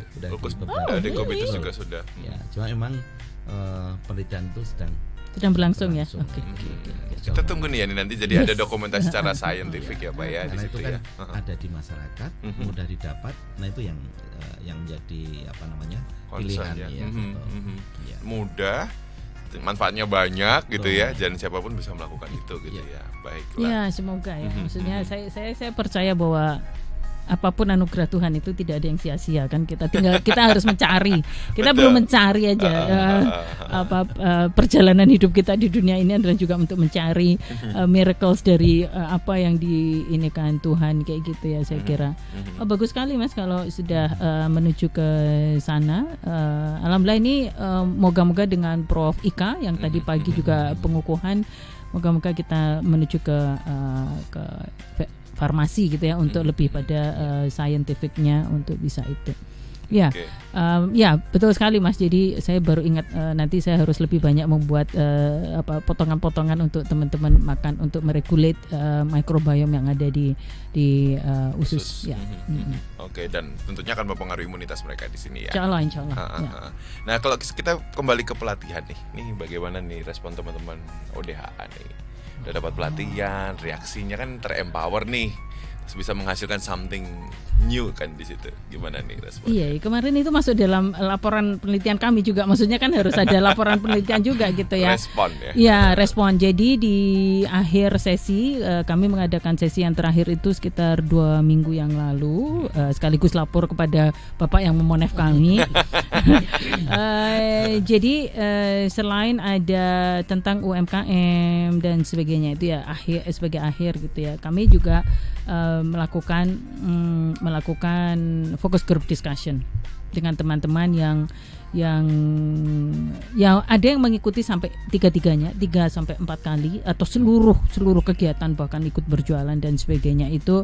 decubitus juga sudah. Ya, cuma memang penelitian itu sedang berlangsung ya. Oke. Kita tunggu nih ya, nanti jadi ada dokumentasi secara saintifik ya Pak ya di situ itu kan ya. Ada di masyarakat, mudah didapat. Nah itu yang jadi pilihan ya. Mudah, manfaatnya banyak gitu ya, dan siapapun bisa melakukan itu gitu ya. Baiklah. Ya semoga ya. Maksudnya saya percaya bahwa apapun anugerah Tuhan itu tidak ada yang sia-sia kan, kita harus mencari. Kita belum mencari aja perjalanan hidup kita di dunia ini adalah juga untuk mencari miracles dari apa yang diinikan Tuhan kayak gitu ya saya kira. Bagus sekali Mas kalau sudah menuju ke sana. Alhamdulillah ini moga-moga dengan Prof Ika yang tadi pagi juga pengukuhan, moga-moga kita menuju ke farmasi gitu ya untuk lebih pada scientificnya untuk bisa itu. Ya, ya betul sekali Mas. Jadi saya baru ingat nanti saya harus lebih banyak membuat potongan-potongan untuk teman-teman makan untuk meregulate microbiome yang ada di usus. Ya. Oke, dan tentunya akan mempengaruhi imunitas mereka di sini ya. Insya Allah. Ya. Nah kalau kita kembali ke pelatihan nih bagaimana nih respon teman-teman ODHA nih? Udah dapat pelatihan, reaksinya kan terempower nih, terus bisa menghasilkan something new kan di situ. Gimana nih responnya? Iya, kemarin itu masuk dalam laporan penelitian kami juga. Maksudnya kan harus ada laporan penelitian juga gitu ya. Respon ya. Iya, respon. Jadi di akhir sesi kami mengadakan sesi yang terakhir itu sekitar 2 minggu yang lalu, sekaligus lapor kepada Bapak yang memonef kami. Jadi selain ada tentang UMKM dan sebagainya itu ya sebagai akhir gitu ya, kami juga melakukan focus group discussion dengan teman-teman yang ada yang mengikuti sampai 3 sampai 4 kali atau seluruh kegiatan bahkan ikut berjualan dan sebagainya itu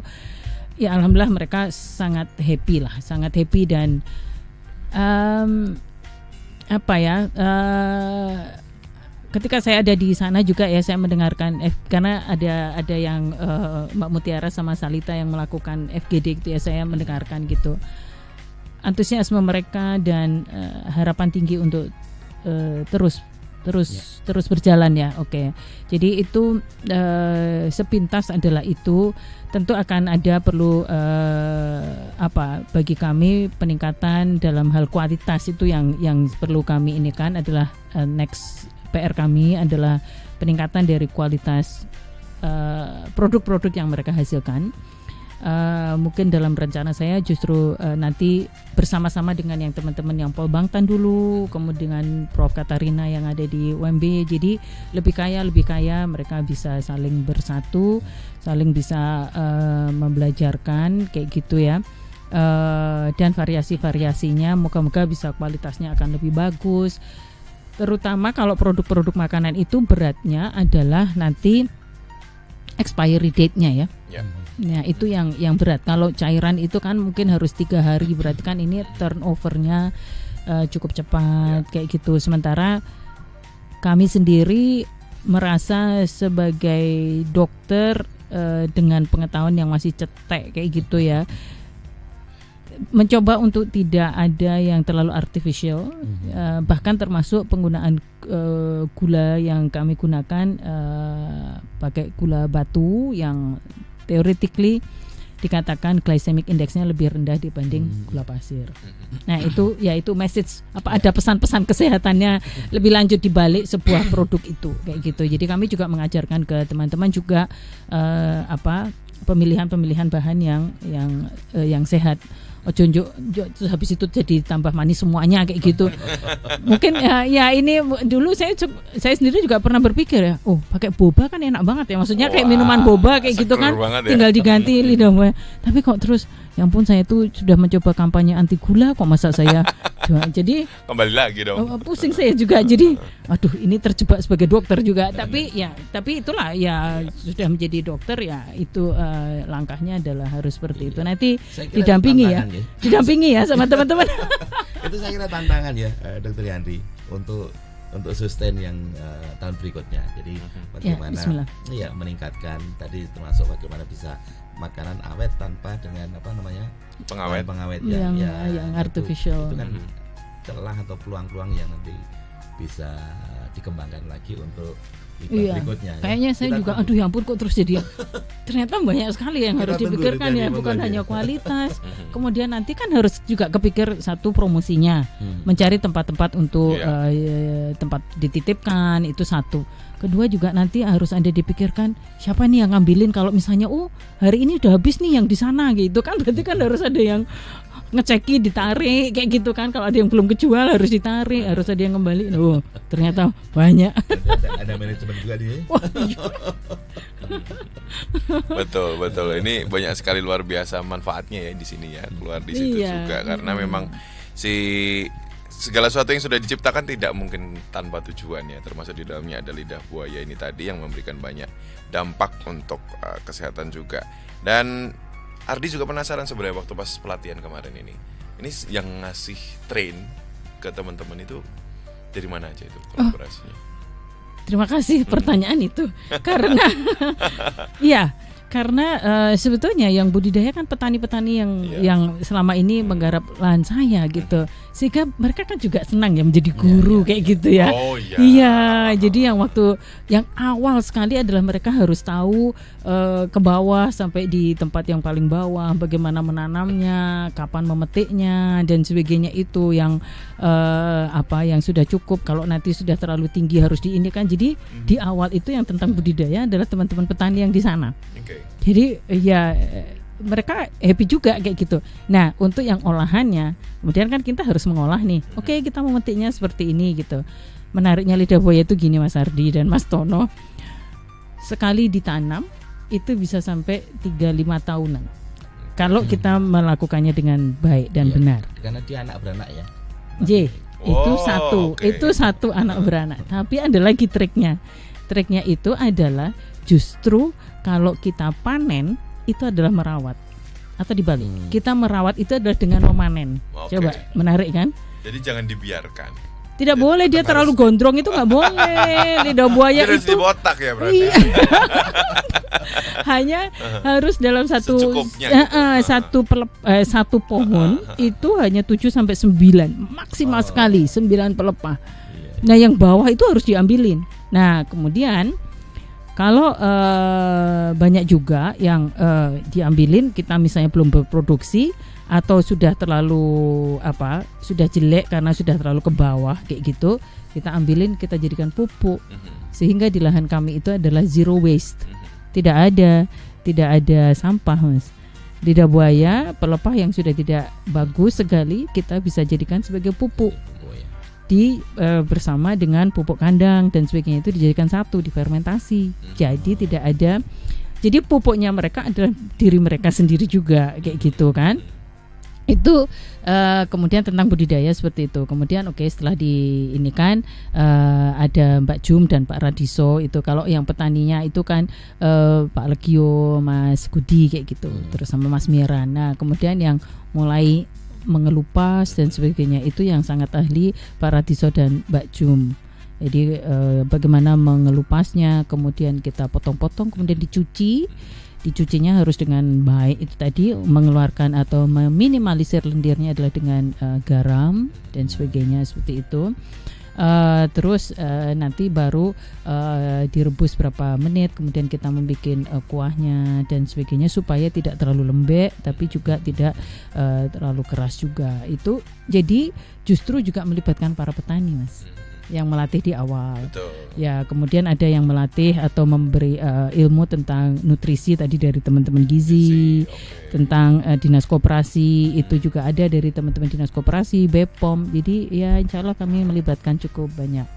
ya alhamdulillah mereka sangat happy dan ketika saya ada di sana juga ya saya mendengarkan karena ada yang Mbak Mutiara sama Salita yang melakukan FGD gitu ya, saya mendengarkan gitu antusiasme mereka dan harapan tinggi untuk terus berjalan ya. Oke. Jadi itu sepintas adalah itu tentu akan ada perlu bagi kami peningkatan dalam hal kualitas itu yang perlu kami ini kan adalah next PR kami adalah peningkatan dari kualitas produk-produk yang mereka hasilkan. Mungkin dalam rencana saya justru nanti bersama-sama dengan yang teman-teman yang Polbangtan dulu, kemudian dengan Prof Katarina yang ada di UMB, jadi lebih kaya mereka bisa saling bersatu, saling bisa membelajarkan kayak gitu ya. Dan variasi-variasinya moga-moga bisa kualitasnya akan lebih bagus. Terutama kalau produk-produk makanan itu beratnya adalah nanti expiry date-nya ya. Nah itu yang berat. Kalau cairan itu kan mungkin harus 3 hari, berarti kan ini turnover-nya cukup cepat kayak gitu. Sementara kami sendiri merasa sebagai dokter dengan pengetahuan yang masih cetek kayak gitu ya, mencoba untuk tidak ada yang terlalu artificial, bahkan termasuk penggunaan gula yang kami gunakan pakai gula batu yang theoretically dikatakan glycemic indexnya lebih rendah dibanding gula pasir. Nah itu message ada pesan-pesan kesehatannya lebih lanjut di balik sebuah produk itu kayak gitu. Jadi kami juga mengajarkan ke teman-teman juga pemilihan bahan yang sehat. Terus habis itu jadi tambah manis semuanya kayak gitu. Mungkin ya ini dulu saya sendiri juga pernah berpikir ya, pakai boba kan enak banget ya, maksudnya kayak minuman boba kayak gitu kan, tinggal diganti lidah. Tapi kok terus ya ampun, saya tuh sudah mencoba kampanye anti gula kok masa saya jadi kembali lagi dong. Pusing saya juga, jadi aduh ini terjebak sebagai dokter juga. Tapi itulah ya, sudah menjadi dokter ya itu langkahnya adalah harus seperti itu. Nanti didampingi ya sama teman-teman. Itu saya kira tantangan ya Dr. Yandri untuk sustain yang tahun berikutnya. Jadi bagaimana meningkatkan tadi, termasuk bagaimana bisa makanan awet tanpa dengan pengawet yang artificial. Itu kan celah atau peluang-peluang yang nanti bisa dikembangkan lagi untuk berikutnya. Kayaknya saya juga ya ampun kok terus jadi ternyata banyak sekali yang harus dipikirkan ya, bukan hanya kualitas. Kemudian nanti kan harus juga kepikir satu promosinya, mencari tempat-tempat untuk tempat dititipkan itu satu. Kedua juga nanti harus ada dipikirkan siapa nih yang ngambilin kalau misalnya hari ini udah habis nih yang di sana gitu kan, berarti kan harus ada yang ngeceki, ditarik kayak gitu kan. Kalau ada yang belum kejual harus ditarik, harus ada yang kembali. Ternyata banyak. Ada manajemen juga dia. Betul. Ini banyak sekali luar biasa manfaatnya ya di sini ya, keluar di situ juga karena memang segala sesuatu yang sudah diciptakan tidak mungkin tanpa tujuan ya, termasuk di dalamnya ada lidah buaya ini tadi yang memberikan banyak dampak untuk kesehatan juga. Dan Ardi juga penasaran sebenarnya waktu pas pelatihan kemarin ini yang ngasih train ke teman-teman itu dari mana aja itu kolaborasinya? Terima kasih pertanyaan itu karena karena sebetulnya yang budidaya kan petani-petani yang selama ini menggarap lahan saya gitu, sehingga mereka kan juga senang ya menjadi guru kayak gitu ya. Iya, jadi yang waktu yang awal sekali adalah mereka harus tahu ke bawah sampai di tempat yang paling bawah bagaimana menanamnya, kapan memetiknya dan sebagainya, itu yang yang sudah cukup. Kalau nanti sudah terlalu tinggi harus diinikan. Jadi di awal itu yang tentang budidaya adalah teman-teman petani yang di sana. Jadi mereka happy juga kayak gitu. Nah, untuk yang olahannya, kemudian kan kita harus mengolah nih. Oke, kita memetiknya seperti ini gitu. Menariknya lidah buaya itu gini Mas Ardi dan Mas Tono. Sekali ditanam itu bisa sampai 3-5 tahunan. Kalau kita melakukannya dengan baik dan benar. Karena dia anak beranak ya. Itu satu anak beranak. Tapi ada lagi triknya. Triknya itu adalah justru kalau kita panen itu adalah merawat, atau dibalik. Kita merawat itu adalah dengan memanen. Coba, menarik kan? Jadi jangan dibiarkan. Tidak boleh dia terlalu gondrong, itu nggak boleh. Lidah buaya itu dibotak ya berarti. Hanya harus dalam satu pohon itu hanya 7-9 maksimal sekali 9 pelepah. Nah, yang bawah itu harus diambilin. Nah, kemudian kalau banyak juga yang diambilin, kita misalnya belum berproduksi atau sudah terlalu sudah jelek karena sudah terlalu ke bawah kayak gitu, kita ambilin, kita jadikan pupuk. Sehingga di lahan kami itu adalah zero waste. Tidak ada sampah, Mas. Lidah buaya, pelepah yang sudah tidak bagus sekali, kita bisa jadikan sebagai pupuk. Bersama dengan pupuk kandang dan sebagainya, itu dijadikan satu, difermentasi. Jadi tidak ada, jadi pupuknya mereka adalah diri mereka sendiri juga kayak gitu kan. Itu kemudian tentang budidaya seperti itu. Kemudian setelah ini kan ada Mbak Jum dan Pak Radiso itu. Kalau yang petaninya itu kan Pak Legio, Mas Gudi kayak gitu, terus sama Mas Miran. Nah, kemudian yang mulai mengelupas dan sebagainya itu yang sangat ahli Pak Radiso dan Mbak Jum. Jadi bagaimana mengelupasnya, kemudian kita potong-potong, kemudian dicucinya harus dengan baik. Itu tadi mengeluarkan atau meminimalisir lendirnya adalah dengan garam dan sebagainya seperti itu. Terus nanti baru direbus berapa menit, kemudian kita membuat kuahnya dan sebagainya supaya tidak terlalu lembek tapi juga tidak terlalu keras juga. Itu jadi justru juga melibatkan para petani, Mas, yang melatih di awal. Betul. Ya, kemudian ada yang melatih atau memberi ilmu tentang nutrisi tadi dari teman-teman gizi, tentang dinas koperasi itu juga ada dari teman-teman dinas koperasi, BPOM. Jadi ya insya Allah kami melibatkan cukup banyak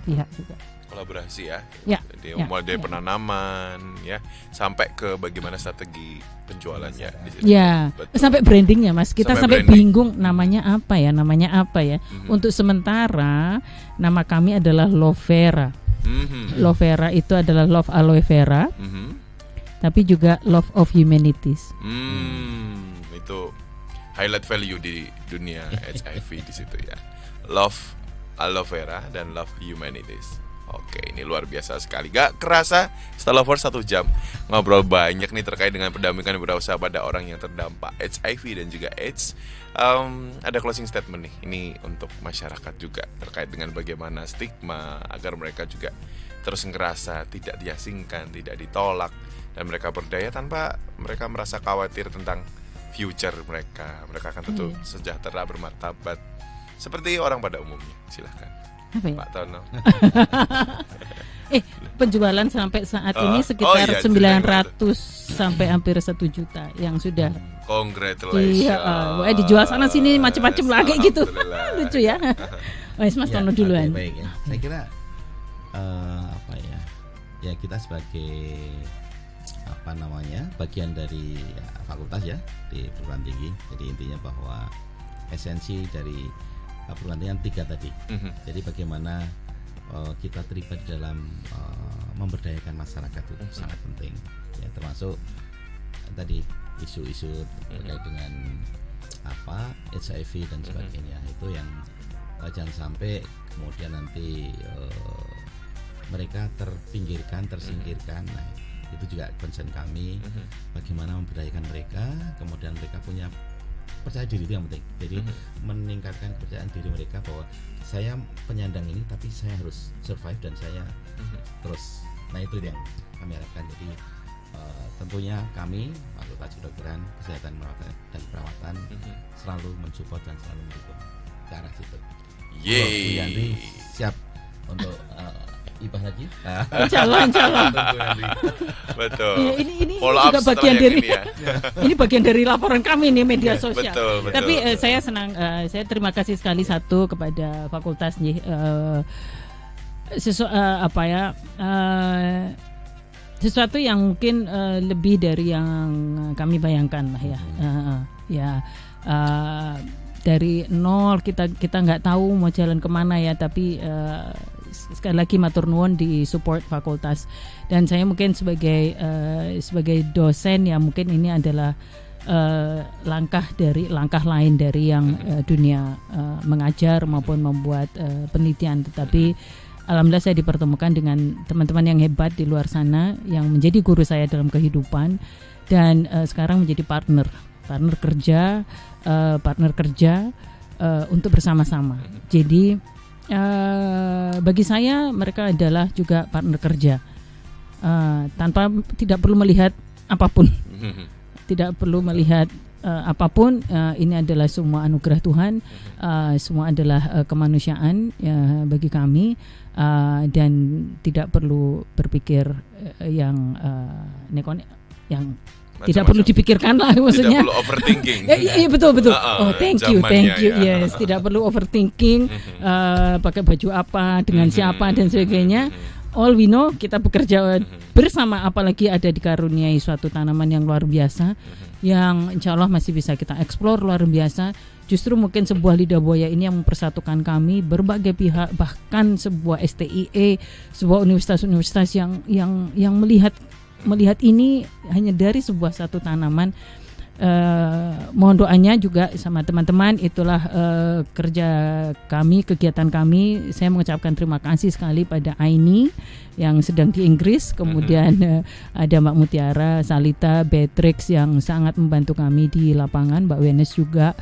pihak juga. Kolaborasi ya. Jadi Ya, mulai dari penanaman ya sampai ke bagaimana strategi penjualannya di situ. Ya, Betul. sampai brandingnya, Mas. Kita sampai branding. bingung namanya apa ya. Untuk sementara nama kami adalah Lovera. Lovera itu adalah love aloe vera, tapi juga love of humanities. Itu highlight value di dunia HIV di situ ya. Love aloe vera dan love humanities. Oke, ini luar biasa sekali. Gak kerasa setelah 1 jam ngobrol banyak nih terkait dengan pendampingan berusaha pada orang yang terdampak HIV dan juga AIDS. Ada closing statement nih, ini untuk masyarakat juga terkait dengan bagaimana stigma agar mereka juga terus ngerasa tidak diasingkan, tidak ditolak, dan mereka berdaya tanpa mereka merasa khawatir tentang future mereka. Mereka akan tetap sejahtera, bermartabat seperti orang pada umumnya. Silahkan, Apa ya? Pak Tono. Penjualan sampai saat ini sekitar 900 sampai hampir 1 juta yang sudah. Congratulations. Iya, dijual sana sini macam-macam lah kayak gitu. Lucu ya. Mas Tono duluan. Baik ya. Saya kira ya kita sebagai bagian dari fakultas ya di perguruan tinggi. Jadi intinya bahwa esensi dari perguruan tinggi 3 tadi. Jadi bagaimana kita terlibat di dalam memberdayakan masyarakat itu sangat penting. Ya termasuk tadi isu-isu terkait dengan HIV dan sebagainya. Itu yang jangan sampai kemudian nanti mereka terpinggirkan, tersingkirkan. Nah, itu juga concern kami, bagaimana memberdayakan mereka, kemudian mereka punya percaya diri, itu yang penting. Jadi meningkatkan kepercayaan diri mereka bahwa saya penyandang ini tapi saya harus survive dan saya terus. Nah, itu yang kami harapkan. Jadi tentunya kami Fakultas Kedokteran, Kesehatan dan Perawatan selalu mensupport dan selalu mendukung ke arah situ. Yeay. Siap untuk ibah lagi. Insya Allah. Betul. Ya, ini Follow juga up bagian dari ini ya. ini bagian dari laporan kami nih media sosial. Betul. Tapi saya senang, saya terima kasih sekali satu kepada fakultas nih. Sesuatu yang mungkin lebih dari yang kami bayangkan lah ya. Dari nol kita nggak tahu mau jalan kemana ya, tapi sekali lagi matur nuwun di support fakultas. Dan saya mungkin sebagai dosen ya, mungkin ini adalah langkah lain dari yang dunia mengajar maupun membuat penelitian. Tetapi alhamdulillah saya dipertemukan dengan teman-teman yang hebat di luar sana yang menjadi guru saya dalam kehidupan, dan sekarang menjadi partner kerja untuk bersama-sama. Jadi bagi saya mereka adalah juga partner kerja, tanpa tidak perlu melihat apapun, ini adalah semua anugerah Tuhan, semua adalah kemanusiaan ya, bagi kami, dan tidak perlu berpikir yang tidak perlu dipikirkan lah, maksudnya. Tidak perlu overthinking. Iya betul. Thank you. Ya. Yes, tidak perlu overthinking. Pakai baju apa, dengan siapa dan sebagainya. All we know, kita bekerja bersama, apalagi ada dikaruniai suatu tanaman yang luar biasa, yang insya Allah masih bisa kita eksplor luar biasa. Justru mungkin sebuah lidah buaya ini yang mempersatukan kami berbagai pihak, bahkan sebuah STIE, sebuah universitas yang melihat ini hanya dari sebuah satu tanaman. Mohon doanya juga sama teman-teman. Itulah kerja kami, kegiatan kami. Saya mengucapkan terima kasih sekali pada Aini yang sedang di Inggris, kemudian ada Mbak Mutiara, Salita, Beatrix yang sangat membantu kami di lapangan, Mbak Wenes juga,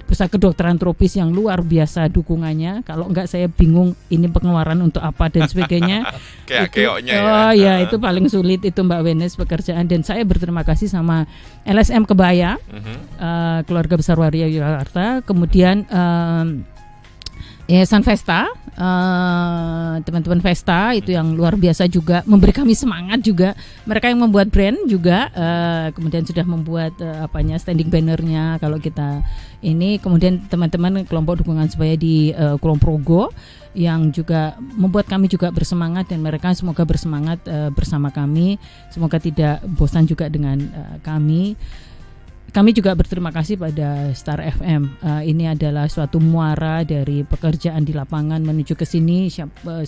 Pusat Kedokteran Tropis yang luar biasa dukungannya. Kalau enggak saya bingung ini pengeluaran untuk apa dan sebagainya. Keoknya ya itu paling sulit itu Mbak Wenes pekerjaan. Dan saya berterima kasih sama LSM Kebaya, Keluarga Besar Waria Yogyakarta, kemudian Yayasan Vesta, teman-teman Vesta itu yang luar biasa juga memberi kami semangat juga. Mereka yang membuat brand juga, kemudian sudah membuat standing bannernya kalau kita ini. Kemudian teman-teman kelompok dukungan sebaya di Kulon Progo yang juga membuat kami juga bersemangat, dan mereka semoga bersemangat bersama kami, semoga tidak bosan juga dengan kami. Kami juga berterima kasih pada Star FM. Ini adalah suatu muara dari pekerjaan di lapangan menuju ke sini.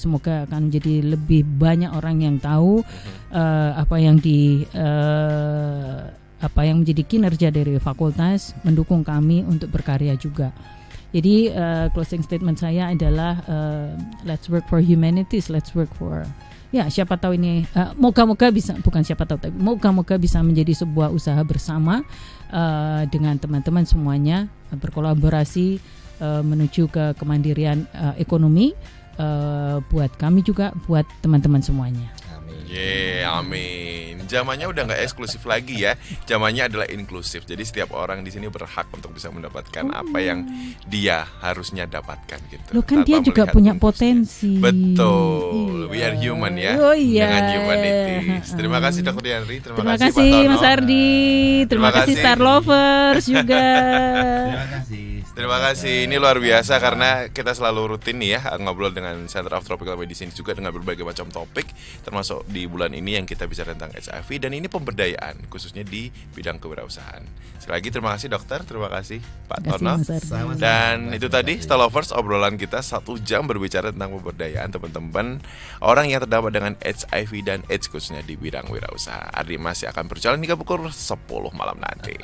Semoga akan menjadi lebih banyak orang yang tahu apa yang menjadi kinerja dari fakultas, mendukung kami untuk berkarya juga. Jadi closing statement saya adalah let's work for humanities, let's work for siapa tahu ini moga-moga bisa, bukan siapa tahu, tapi moga-moga bisa menjadi sebuah usaha bersama dengan teman-teman semuanya, berkolaborasi menuju ke kemandirian ekonomi buat kami juga, buat teman-teman semuanya. Amin. Zamannya udah nggak eksklusif lagi ya. Zamannya adalah inklusif. Jadi setiap orang di sini berhak untuk bisa mendapatkan apa yang dia harusnya dapatkan gitu. Loh kan tanpa dia juga melihat punya bungkusnya. potensi. Betul. Iya. We are human ya. Oh iya. Dengan humanities. Terima kasih Dr. Dianri. Terima Pak kasih Tono. Mas Ardi. Terima kasih Star Lovers juga. Terima kasih. Terima kasih, ini luar biasa karena kita selalu rutin nih ya ngobrol dengan Center of Tropical Medicine juga dengan berbagai macam topik, termasuk di bulan ini yang kita bicara tentang HIV dan ini pemberdayaan khususnya di bidang kewirausahaan. Sekali lagi terima kasih dokter, terima kasih Pak Tono. Dan itu tadi Star Lovers, obrolan kita 1 jam berbicara tentang pemberdayaan teman-teman orang yang terdapat dengan HIV dan AIDS khususnya di bidang wirausaha. Ardi masih akan berjalan hingga pukul 10 malam nanti.